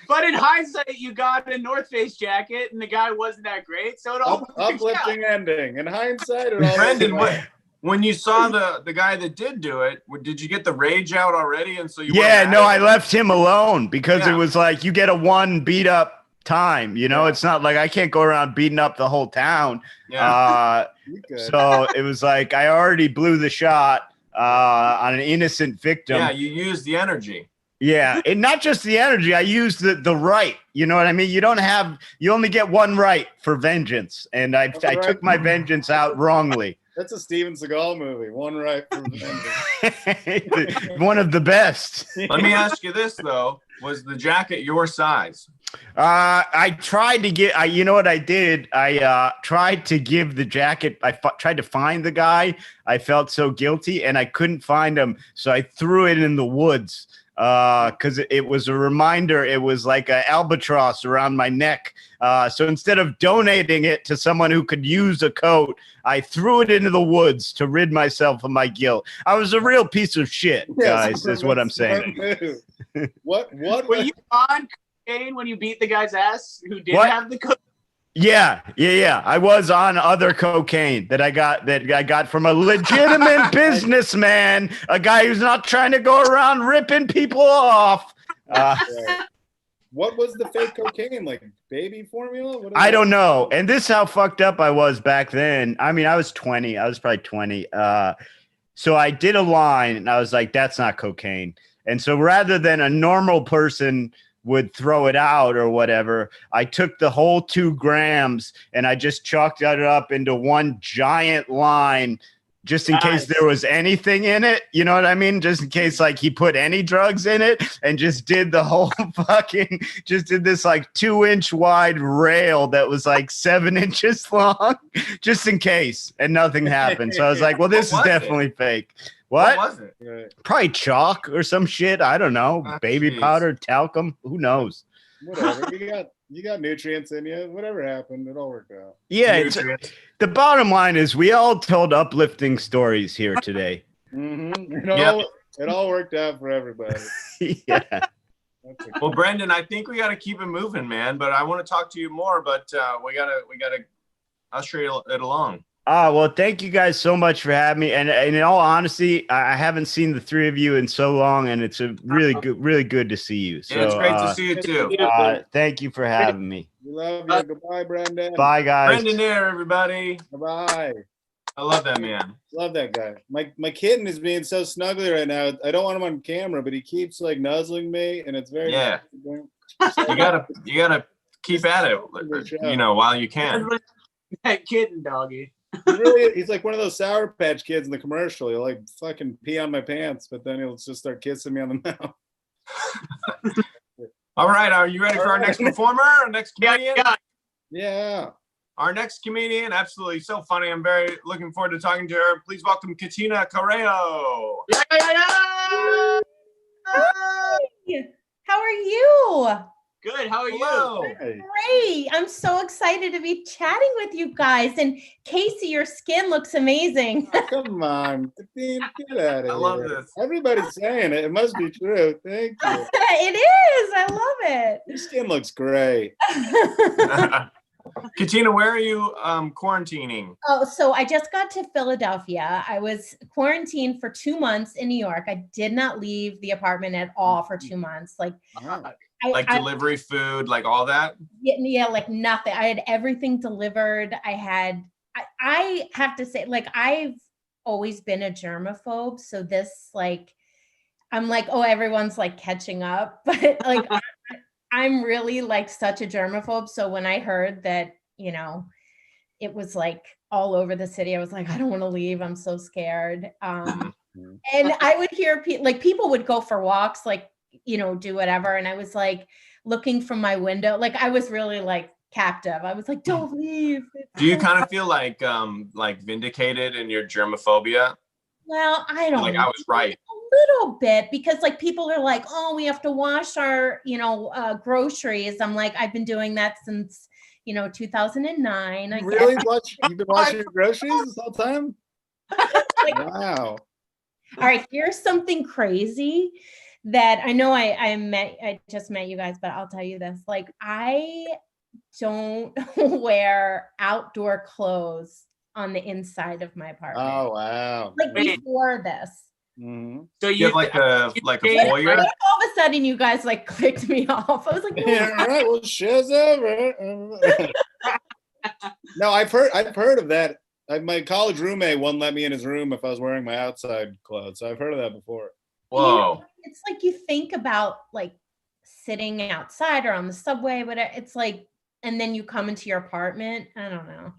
But in hindsight, you got a North Face jacket, and the guy wasn't that great. So it all worked out. Uplifting ending. In hindsight, it all Brendan, worked out. when you saw the guy that did do it, did you get the rage out already? And so you Yeah, weren't no, mad I at him? left him alone because Yeah. it was like you get a one beat up time. You know, it's not like I can't go around beating up the whole town. Yeah. You good. So it was like I already blew the shot on an innocent victim. Yeah, you used the energy. Yeah, and not just the energy. I used the right. You know what I mean? You only get one right for vengeance, and I right. took my vengeance out wrongly. That's a Steven Seagal movie. One right for vengeance. One of the best. Let me ask you this though: was the jacket your size? I tried to get. You know what I did? I tried to give the jacket. I tried to find the guy. I felt so guilty, and I couldn't find him, so I threw it in the woods. Because it was a reminder. It was like an albatross around my neck. So instead of donating it to someone who could use a coat, I threw it into the woods to rid myself of my guilt. I was a real piece of shit, guys, is what I'm saying. What Were you on cocaine when you beat the guy's ass who didn't What? have the cocaine? Yeah. I was on other cocaine that I got from a legitimate businessman, a guy who's not trying to go around ripping people off. What was the fake cocaine? Like baby formula? What is I it? don't know. And this is how fucked up I was back then. I mean, I was 20. I was probably 20. So I did a line and I was like, that's not cocaine. And so rather than a normal person would throw it out or whatever, I took the whole 2 grams and I just chalked it up into one giant line just in case there was anything in it. You know what I mean? Just in case like he put any drugs in it, and just did the whole just did this like 2-inch wide rail that was like 7 inches long, just in case, and nothing happened. So I was like, well, this is definitely fake. What was it? Right. Probably chalk or some shit. I don't know. Oh, Baby geez. powder, talcum. Who knows? Whatever. You got nutrients in you. Whatever happened, it all worked out. Yeah. Nutrients. The bottom line is we all told uplifting stories here today. It all worked out for everybody. Yeah. Well, Brendan, I think we got to keep it moving, man. But I want to talk to you more. But we gotta usher it along. Well, thank you guys so much for having me. And in all honesty, I haven't seen the 3 of you in so long, and it's a really good to see you. So Yeah, it's great to see you too. thank you for having me. We love you. Goodbye, Brendan. Bye, guys. Brendan there, everybody. Bye. I love that man. Love that guy. My kitten is being so snuggly right now. I don't want him on camera, but he keeps like nuzzling me, and it's very Yeah. You gotta keep at it, while you can. That kitten doggy. He's like one of those Sour Patch Kids in the commercial. He'll like fucking pee on my pants, but then he'll just start kissing me on the mouth. All right, are you ready for our next performer? Our next comedian? Yeah. Our next comedian, absolutely so funny. I'm very looking forward to talking to her. Please welcome Katina Corrao. Hi. How are you? Good. How are Hello. you? Hey. Great. I'm so excited to be chatting with you guys. And Casey, your skin looks amazing. Oh, come on, get out of here. I love this. Everybody's saying it. It must be true. Thank you. It is. I love Your skin looks great. it. Katina, where are you quarantining? Oh, so I just got to Philadelphia. I was quarantined for 2 months in New York. I did not leave the apartment at all for 2 months. Like, Wow. Like delivery food, like all that? yeah, like nothing. I had everything delivered. I have to say, like, I've always been a germaphobe. So this, like, I'm like, oh, everyone's like catching up. But like, I'm really like such a germaphobe. So when I heard that, you know, it was like all over the city, I was like, I don't want to leave. I'm so scared. And I would hear people would go for walks, like, you know, do whatever. And I was like looking from my window, like I was really like captive. I was like, don't leave. Do you kind of feel like vindicated in your germophobia? Well, I don't Like know. I was right. A little bit, because like people are like, oh, we have to wash our, you know, groceries. I'm like, I've been doing that since, you know, 2009. I Really? guess. You've been washing your groceries this whole time? Like, Wow. all right, here's something crazy that I know I just met you guys, but I'll tell you this. Like, I don't wear outdoor clothes on the inside of my apartment. Oh, wow. Like before this. Mm-hmm. So You have like a foyer? All of a sudden you guys like clicked me off. I was like, Yeah, all right. Well, show's over. No, I've heard of that. My college roommate wouldn't let me in his room if I was wearing my outside clothes. So I've heard of that before. Whoa. it's like you think about like sitting outside or on the subway, but it's like, and then you come into your apartment. I don't know.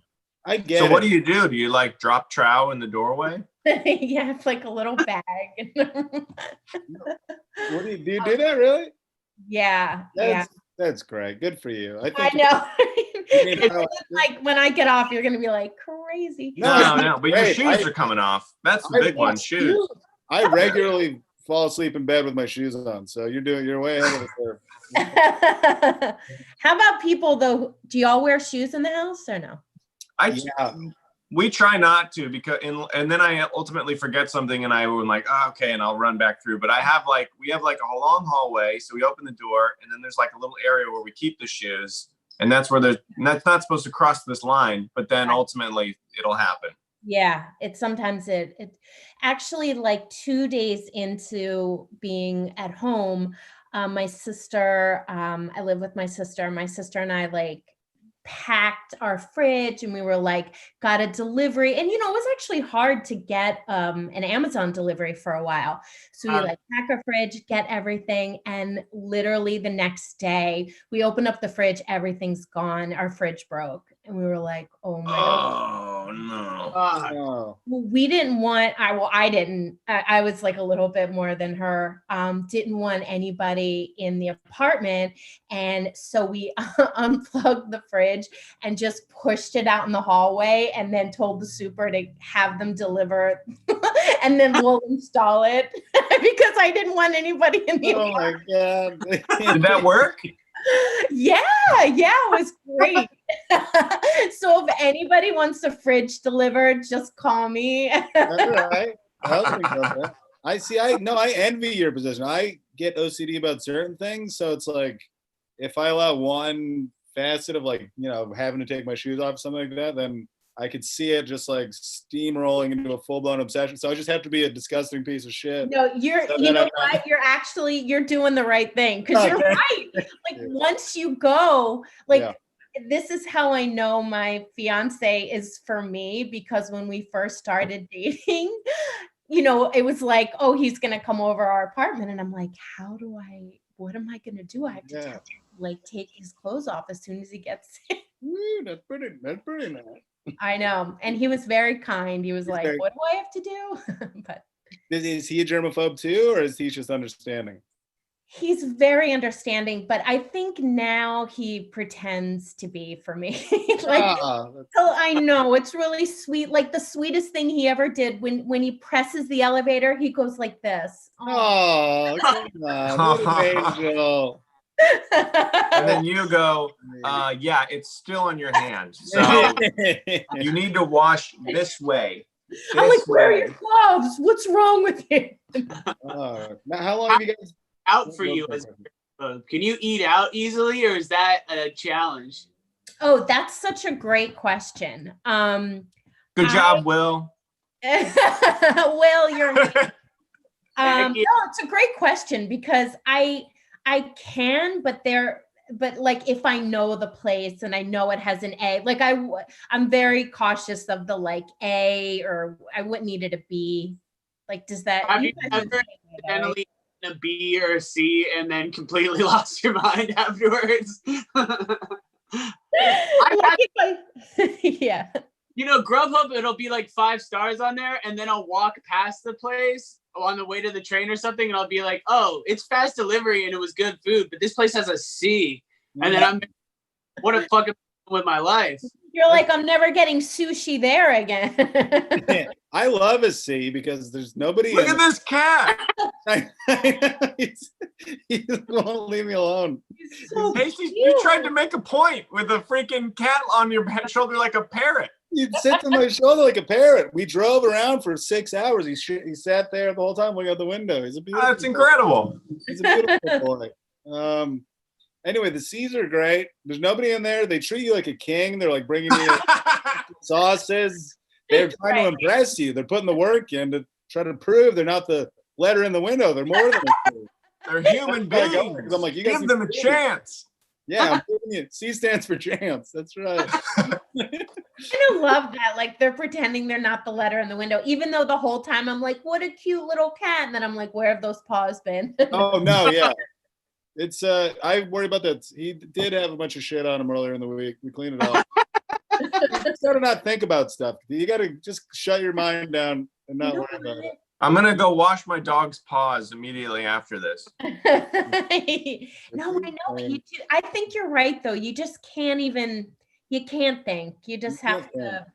I get So it. what do? Do you like drop trow in the doorway? Yeah, it's like a little bag. What do you do that really? Yeah, yeah. That's great. Good for you. I know. mean, It's like when I get off, you're gonna be like crazy. No, but your great. shoes are coming off. That's the big one, shoes. I regularly fall asleep in bed with my shoes on, so you're way ahead of the curve. How about people though? Do y'all wear shoes in the house or no? We try not to, because and then I ultimately forget something and I would like, oh, okay, and I'll run back through. But we have like a long hallway, so we open the door and then there's like a little area where we keep the shoes, and that's where that's not supposed to cross this line, but then ultimately it'll happen. Yeah, sometimes it actually, like 2 days into being at home, my sister, I live with my sister. My sister and I like packed our fridge, and we were like, got a delivery. And, you know, it was actually hard to get an Amazon delivery for a while. So we like pack our fridge, get everything. And literally the next day we open up the fridge, everything's gone. Our fridge broke. And we were like, oh my God. Oh no. Oh. Well, we didn't want, I didn't, I was like a little bit more than her, didn't want anybody in the apartment. And so we unplugged the fridge and just pushed it out in the hallway, and then told the super to have them deliver and then we'll install it because I didn't want anybody in the apartment. Oh my God. Did that work? Yeah, it was great. So if anybody wants a fridge delivered, just call me. All right. I envy your position. I get OCD about certain things, so it's like if I allow one facet of like, you know, having to take my shoes off, something like that, then I could see it just like steamrolling into a full-blown obsession. So I just have to be a disgusting piece of shit. No, you're doing the right thing, because you're right. Like once you go, like this is how I know my fiance is for me, because when we first started dating, you know, it was like, oh, he's gonna come over our apartment, and I'm like, what am I gonna do? I have to tell him, like, take his clothes off as soon as he gets in. That's pretty nice. I know. And he was very kind. He was like, what do I have to do? But is he a germaphobe too, or is he just understanding? He's very understanding, but I think now he pretends to be for me. I know, it's really sweet. Like the sweetest thing he ever did, when he presses the elevator, he goes like this. Oh, come on. What an angel. And then you go, yeah, it's still on your hand. So you need to wash this way. I'm like, where are your gloves? What's wrong with you? Now, how long have you guys out for you? Can you eat out easily, or is that a challenge? Oh, that's such a great question. Good job, Will. Will, you're no, it's a great question because I can, but like if I know the place and I know it has an A, like I'm very cautious of the like A, or I wouldn't need it a B. Like, does that have you ever accidentally a B or a C and then completely lost your mind afterwards? Yeah. You know, Grubhub, it'll be like 5 stars on there, and then I'll walk past the place on the way to the train or something, and I'll be like, oh, it's fast delivery and it was good food, but this place has a C. And then I'm, what a fucking with my life. You're like, I'm never getting sushi there again. I love a C because there's nobody. Look at this cat. He won't leave me alone. So Casey, you tried to make a point with a freaking cat on your shoulder like a parrot. He sits on my shoulder like a parrot. We drove around for 6 hours. He sat there the whole time looking out the window. He's a beautiful. That's incredible. He's a beautiful boy. Anyway, the C's are great. There's nobody in there. They treat you like a king. They're like bringing you sauces. They're trying to impress you. They're putting the work in to try to prove they're not the letter in the window. They're more than a C. They're human beings. I'm like, you guys give them a chance. Yeah, I'm giving you. C stands for chance. That's right. I love that. Like they're pretending they're not the letter in the window, even though the whole time I'm like, what a cute little cat. And then I'm like, where have those paws been? Oh no, yeah. It's I worry about that. He did have a bunch of shit on him earlier in the week. We cleaned it off. You just gotta not think about stuff. You gotta just shut your mind down and not worry about it. I'm gonna go wash my dog's paws immediately after this. No, I know you do. I think you're right though. You just can't even. You can't think. You just have to.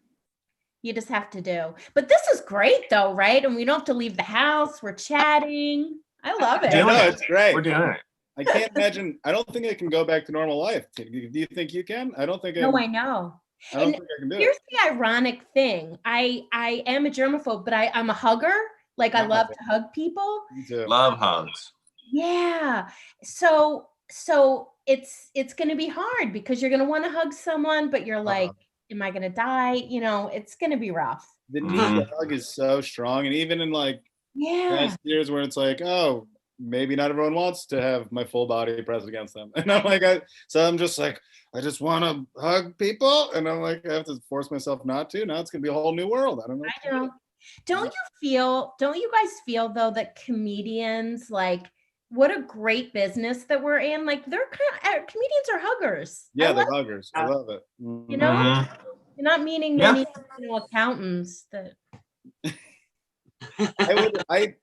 You just have to do. But this is great though, right? And we don't have to leave the house. We're chatting. I love it. I know, it's great. We're doing it. I can't imagine. I don't think I can go back to normal life. Do you think you can? I don't think. No, I know. I don't think I can do Here's it. the ironic thing. I am a germaphobe, but I'm a hugger. Like I love to hug people. Me too. Love hugs. Yeah. So it's going to be hard because you're going to want to hug someone, but you're like, am I going to die? You know, it's going to be rough. The need to hug is so strong. And even in like past years where it's like, oh, maybe not everyone wants to have my full body pressed against them. And I'm like, so I'm just like, I just want to hug people. And I'm like, I have to force myself not to. Now it's going to be a whole new world. I don't know. I know. Don't you guys feel though that comedians, like, what a great business that we're in? Like they're comedians are huggers. Yeah, they're huggers. I love it. You know, you're not meaning many accountants that. I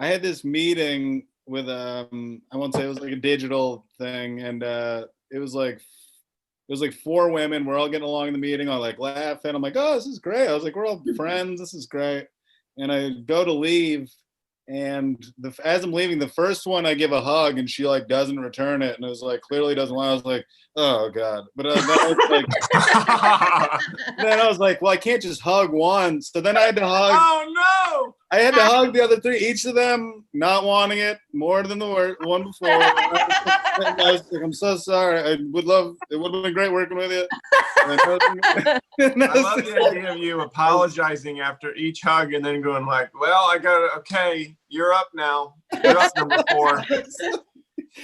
had this meeting with I won't say it was like a digital thing, and it was like 4 women. We're all getting along in the meeting. I like laughing. I'm like, oh, this is great. I was like, we're all friends. This is great. And I go to leave, and as I'm leaving, the first one I give a hug, and she like doesn't return it, and it was like clearly doesn't want. I was like, oh god. But then I was like, well, I can't just hug one. So then I had to hug. Oh no! I had to hug the other 3, each of them not wanting it more than the one before. I was like, I'm so sorry. It would have been great working with you. I love the idea of you apologizing after each hug and then going like, well, I got it. Okay, you're up now. You're up, number 4.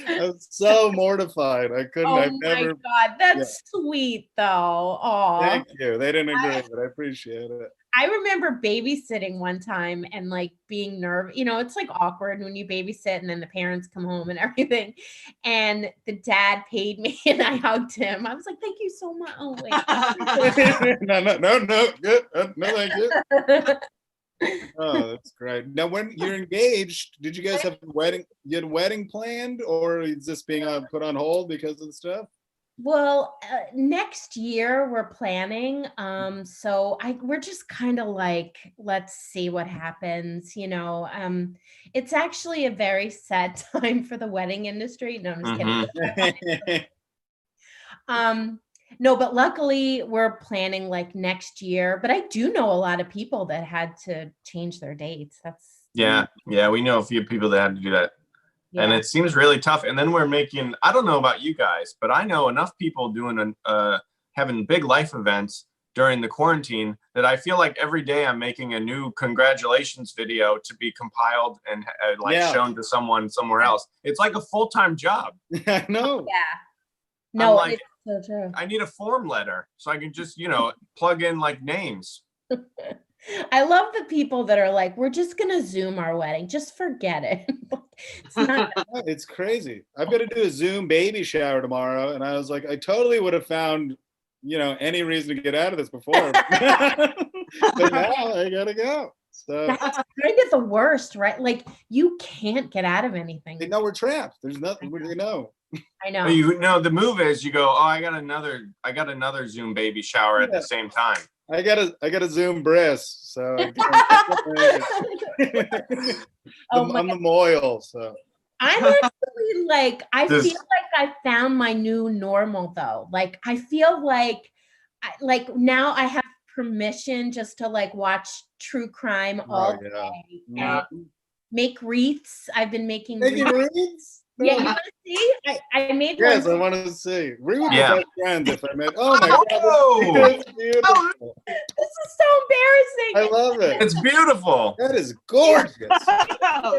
I was so mortified. I couldn't. Oh I've my never. God, that's sweet though. Oh, thank you. They didn't agree, but I appreciate it. I remember babysitting one time and like being nervous. You know, it's like awkward when you babysit and then the parents come home and everything. And the dad paid me and I hugged him. I was like, thank you so much. Oh, wait. No, good. No, thank you. Oh, that's great. Now, when you're engaged, did you guys have a wedding? You had a wedding planned, or is this being put on hold because of the stuff? Well, next year we're planning. So we're just kind of like, let's see what happens. It's actually a very sad time for the wedding industry. No, I'm just kidding. No, but luckily we're planning like next year. But I do know a lot of people that had to change their dates. Yeah, we know a few people that had to do that. Yeah. And it seems really tough. And then we're making, I don't know about you guys, but I know enough people doing having big life events during the quarantine that I feel like every day I'm making a new congratulations video to be compiled and shown to someone somewhere else. It's like a full-time job. I know. Yeah. No, like, it's so true. I need a form letter so I can just, plug in like names. I love the people that are like, we're just going to Zoom our wedding. Just forget it. It's not. It's crazy. I've got to do a Zoom baby shower tomorrow. And I was like, I totally would have found, any reason to get out of this before. But now I got to go. So that's kind of the worst, right? Like you can't get out of anything. They know we're trapped. There's nothing. I know. The move is you go, oh, I got another Zoom baby shower at the same time. I got a Zoom breast, so I'm the moil. So I'm actually like, I feel like I found my new normal though. Like I feel like now I have permission just to like watch true crime all day. Yeah. Make wreaths. I've been making wreaths. Yeah, you want to see? I made one. Yes, I want to see. We would be best friends if I met. Oh my God, that's beautiful. This is so embarrassing. I love it. It's beautiful. That is gorgeous. I'm not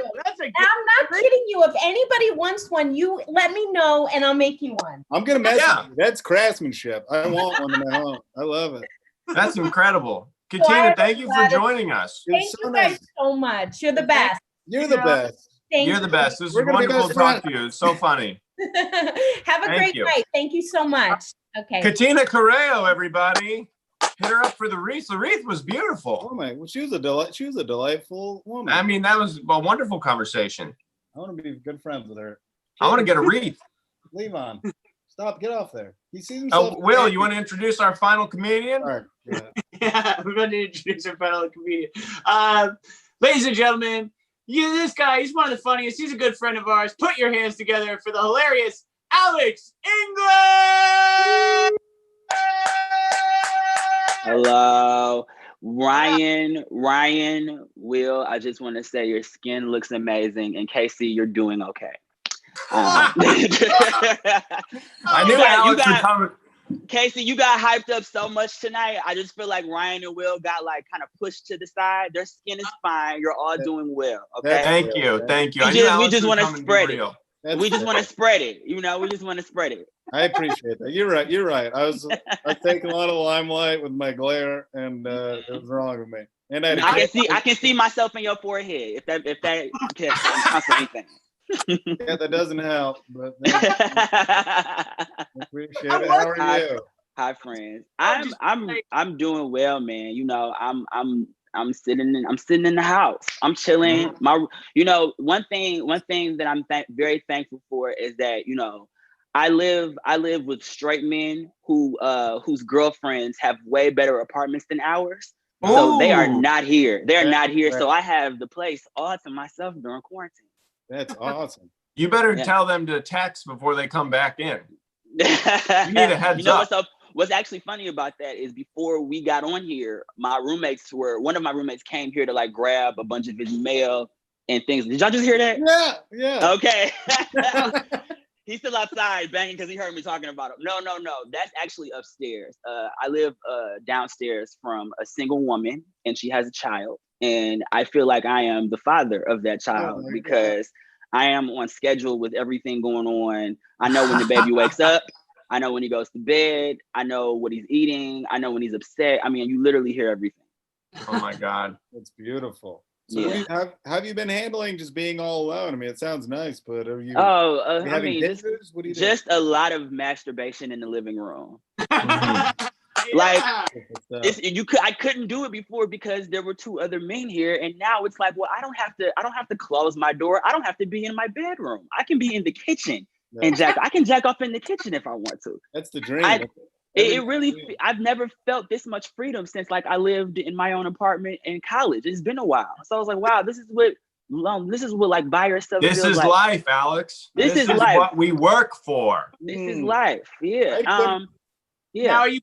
kidding you. If anybody wants one, you let me know and I'll make you one. I'm gonna message you. That's craftsmanship. I want one in my home. I love it. That's incredible. Katina, thank you for joining us. Thank you guys so much. You're the best. You're the best. You're the best. This is wonderful to talk to you. It's so funny. Have a great night. Thank you so much. Okay. Katina Corrao, everybody. Hit her up for the wreath. The wreath was beautiful. Oh my! Well, she was a delightful woman. I mean, that was a wonderful conversation. I want to be good friends with her. I want to get a wreath. Leave on. Stop. Get off there. He sees himself. Oh, Will, you want to introduce our final comedian? Right. Yeah, we're going to introduce our final comedian. Ladies and gentlemen. This guy, he's one of the funniest. He's a good friend of ours. Put your hands together for the hilarious Alex English! Hello. Ryan, Will, I just want to say your skin looks amazing. And Casey, you're doing okay. I knew Alex would come. Casey, you got hyped up so much tonight. I just feel like Ryan and Will got like kind of pushed to the side. Their skin is fine. You're all doing well. Okay. Thank you. We just want to spread it. We just want to spread it. We just want to spread it. I appreciate that. You're right. I take a lot of limelight with my glare, and it was wrong with me. And I can see myself in your forehead. If that can count for anything. Yeah, that doesn't help, but appreciate it. How are you? Hi, friends. I'm doing well, man. I'm sitting in the house. I'm chilling. One thing that I'm very thankful for is that I live with straight men whose girlfriends have way better apartments than ours. So they are not here. They're not here. Right. So I have the place all to myself during quarantine. That's awesome. You better tell them to text before they come back in. You need a heads up. What's actually funny about that is before we got on here, one of my roommates came here to like grab a bunch of his mail and things. Did y'all just hear that? Yeah. Okay. He's still outside banging because he heard me talking about him. No. That's actually upstairs. I live downstairs from a single woman and she has a child. And I feel like I am the father of that child because I am on schedule with everything going on. I know when the baby wakes up. I know when he goes to bed. I know what he's eating. I know when he's upset. I mean, you literally hear everything. Oh my God. That's beautiful. So have you been handling just being all alone? I mean, it sounds nice, but are you just a lot of masturbation in the living room. Like I couldn't do it before because there were two other men here, and now it's like, well, I don't have to close my door. I don't have to be in my bedroom. I can be in the kitchen and I can jack off in the kitchen if I want to. That's the dream. I've never felt this much freedom since like I lived in my own apartment in college. It's been a while. So I was like, wow, this is what like by yourself. This is like. life, Alex. This is life. What we work for. This is life. Yeah. Yeah. Now, are you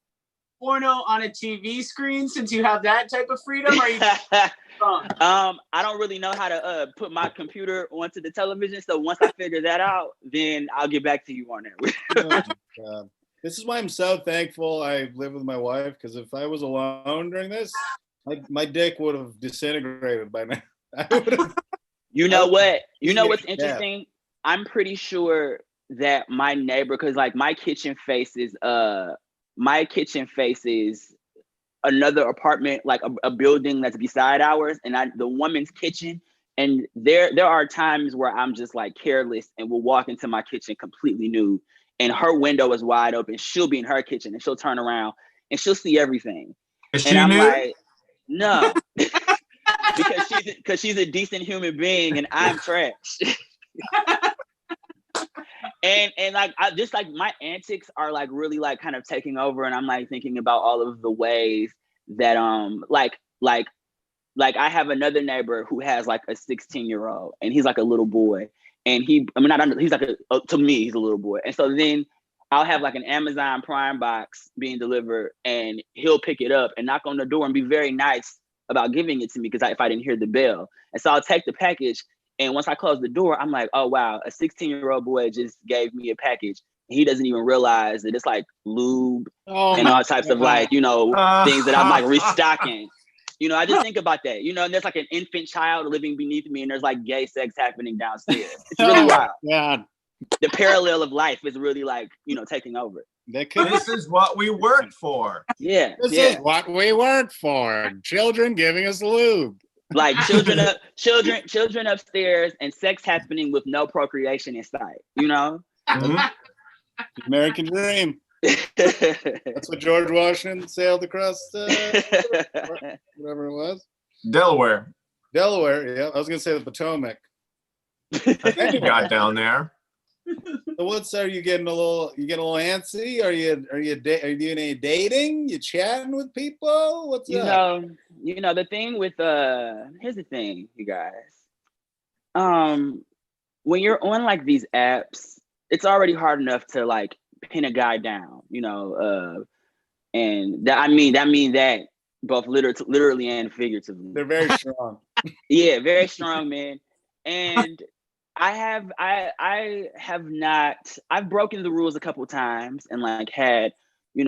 porno on a TV screen since you have that type of freedom? Or are you I don't really know how to put my computer onto the television. So once I figure that out, then I'll get back to you on that. Oh, this is why I'm so thankful I live with my wife, because if I was alone during this, my dick would have disintegrated by now. You know what? You know what's interesting? I'm pretty sure that my neighbor, because like my kitchen faces another apartment, like a building that's beside ours, and the woman's kitchen. And there are times where I'm just like careless and will walk into my kitchen completely nude, and her window is wide open. She'll be in her kitchen and she'll turn around and she'll see everything. Is and she I'm nude? like, no, because she's a decent human being and I'm trash. and like I just like my antics are like really like kind of taking over, and I'm like thinking about all of the ways that like I have another neighbor who has like a 16-year-old, and he's like a little boy, and he's like to me he's a little boy, and so then I'll have like an Amazon Prime box being delivered, and he'll pick it up and knock on the door and be very nice about giving it to me because if I didn't hear the bell, and so I'll take the package. And once I close the door, I'm like, oh, wow, a 16-year-old boy just gave me a package. He doesn't even realize that it's like lube and all types of like, things that I'm like restocking. I just think about that, and there's like an infant child living beneath me and there's like gay sex happening downstairs. It's really wild. God. The parallel of life is really like, taking over. This is what we work for. Yeah. This is what we work for. Children giving us lube. Like children upstairs and sex happening with no procreation in sight, Mm-hmm. American dream. That's what George Washington sailed across whatever it was. Delaware, yeah. I was gonna say the Potomac. I think you got down there. So are you getting a little antsy? Are you doing any dating? You chatting with people? What's up? The thing with here's the thing, you guys. When you're on like these apps, it's already hard enough to like pin a guy down, and that I mean that both literally and figuratively. They're very strong. Yeah, very strong, man. And I've broken the rules a couple times and like had, we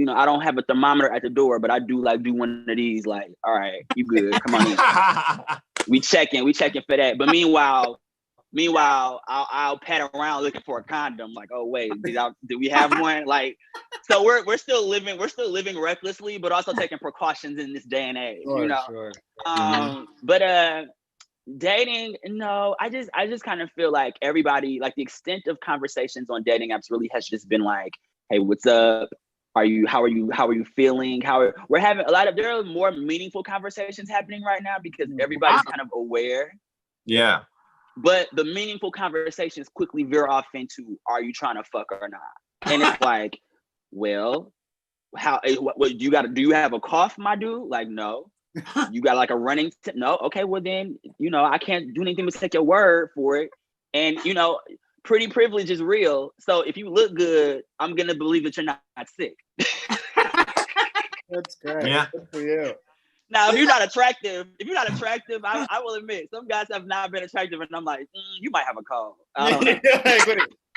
I don't have a thermometer at the door, but I do like do one of these like, all right, you good, come on in. we checking for that. But meanwhile, I'll pat around looking for a condom. Like, oh wait, did we have one? Like, so we're still living recklessly, but also taking precautions in this day and age. Sure. But dating, no, I just kind of feel like everybody, like the extent of conversations on dating apps really has just been like, hey, what's up? How are you feeling? There are more meaningful conversations happening right now because everybody's kind of aware. Yeah. But the meaningful conversations quickly veer off into, are you trying to fuck or not? And it's like, well, what do you have a cough, my dude? Like, no. You got like a running no? Okay, well then, I can't do anything but take your word for it. And, pretty privilege is real. So if you look good, I'm going to believe that you're not sick. That's great. Yeah. Good for you. Now, if you're not attractive, I will admit, some guys have not been attractive, and I'm like, you might have a cold. I don't know.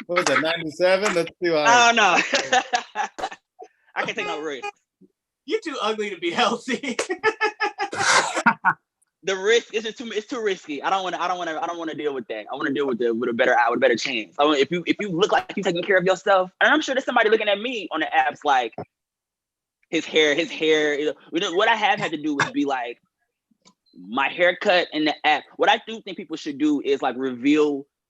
What was that, 97? That's too high. I don't know. I can't take no risks. You're too ugly to be healthy. The risk is it's too risky. I don't want to deal with that. I want to deal with a better chance. If you look like you're taking care of yourself, and I'm sure there's somebody looking at me on the apps like his hair. What I have had to do is be like my haircut in the app. What I do think people should do is like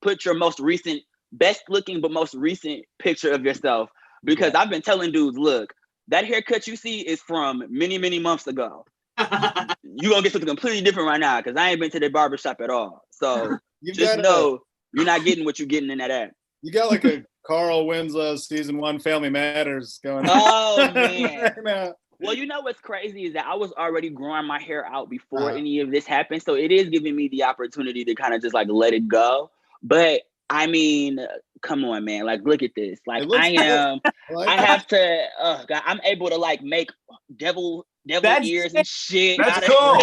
put your most recent, best looking but most recent picture of yourself, because I've been telling dudes, look, that haircut you see is from many, many months ago. You're gonna get something completely different right now because I ain't been to the barbershop at all. So just know you're not getting what you're getting in that app. You got like a Carl Winslow season 1 Family Matters going on. Oh man. right now. Well, you know what's crazy is that I was already growing my hair out before any of this happened. So it is giving me the opportunity to kind of just like let it go. But I mean, come on, man. Like, look at this. Like I have to, oh God, I'm able to like make devil ears and shit. That's cool.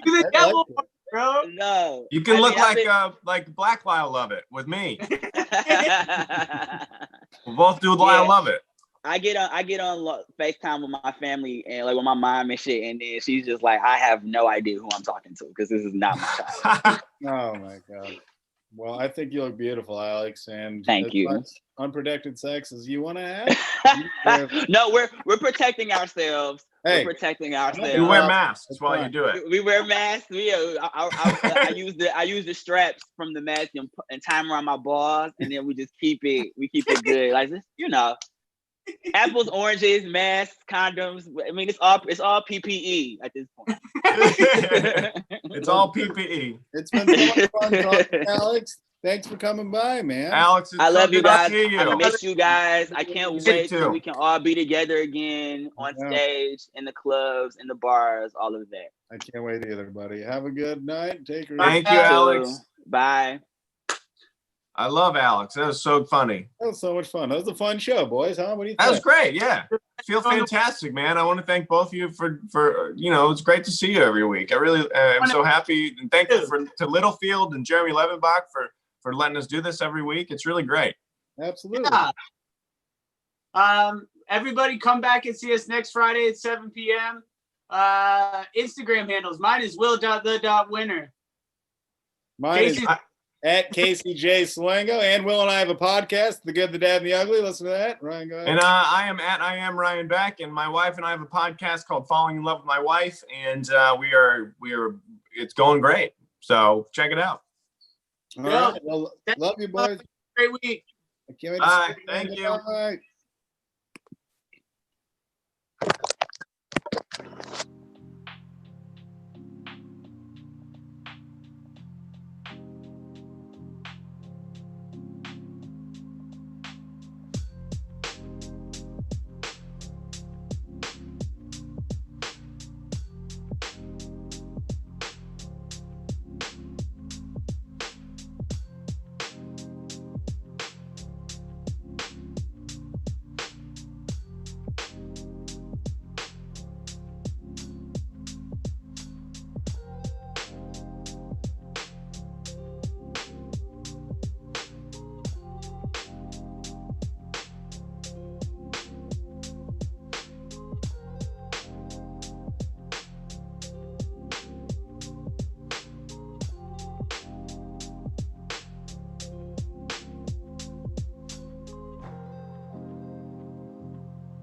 Do the devil, bro. No. You can look like Black Lyle Lovett with me. We'll both do Lyle Lovett. I get on FaceTime with my family and like with my mom and shit, and then she's just like, I have no idea who I'm talking to because this is not my child. Oh my God. Well, I think you look beautiful, Alex, and thank you. Much unprotected sex as you want to have. No, we're protecting ourselves. Hey, we're protecting ourselves. You wear masks while you do it. We wear masks. I use the straps from the mask and tie them around my balls, and then we just keep it good. Like this, you know. Apples, oranges, masks, condoms. I mean, it's all PPE at this point. It's all PPE. It's been so much fun talking, Alex. Thanks for coming by, man. Alex, I love you guys. You. I miss you guys. I can't wait till we can all be together again on stage, in the clubs, in the bars, all of that. I can't wait either, buddy. Have a good night. Take care. Thank you, Alex. Bye. I love Alex. That was so funny. That was so much fun. That was a fun show, boys. Huh? What do you think? That was great. Yeah. Feel fantastic, man. I want to thank both of you for it's great to see you every week. I really am so happy, and thank you to Littlefield and Jeremy Levenbach for letting us do this every week. It's really great. Absolutely. Yeah. Everybody come back and see us next Friday at 7 p.m. Instagram handles. Mine is will.the.winner. Mine is at Casey J. Salengo, and Will and I have a podcast, The Good, the Bad, and the Ugly. Listen to that. Ryan, go ahead. And I am Ryan Beck, and my wife and I have a podcast called Falling in Love with My Wife, and we are it's going great. So check it out. All right. Well, love you, boys. Great week. I can't wait to see you. Thank you. Bye.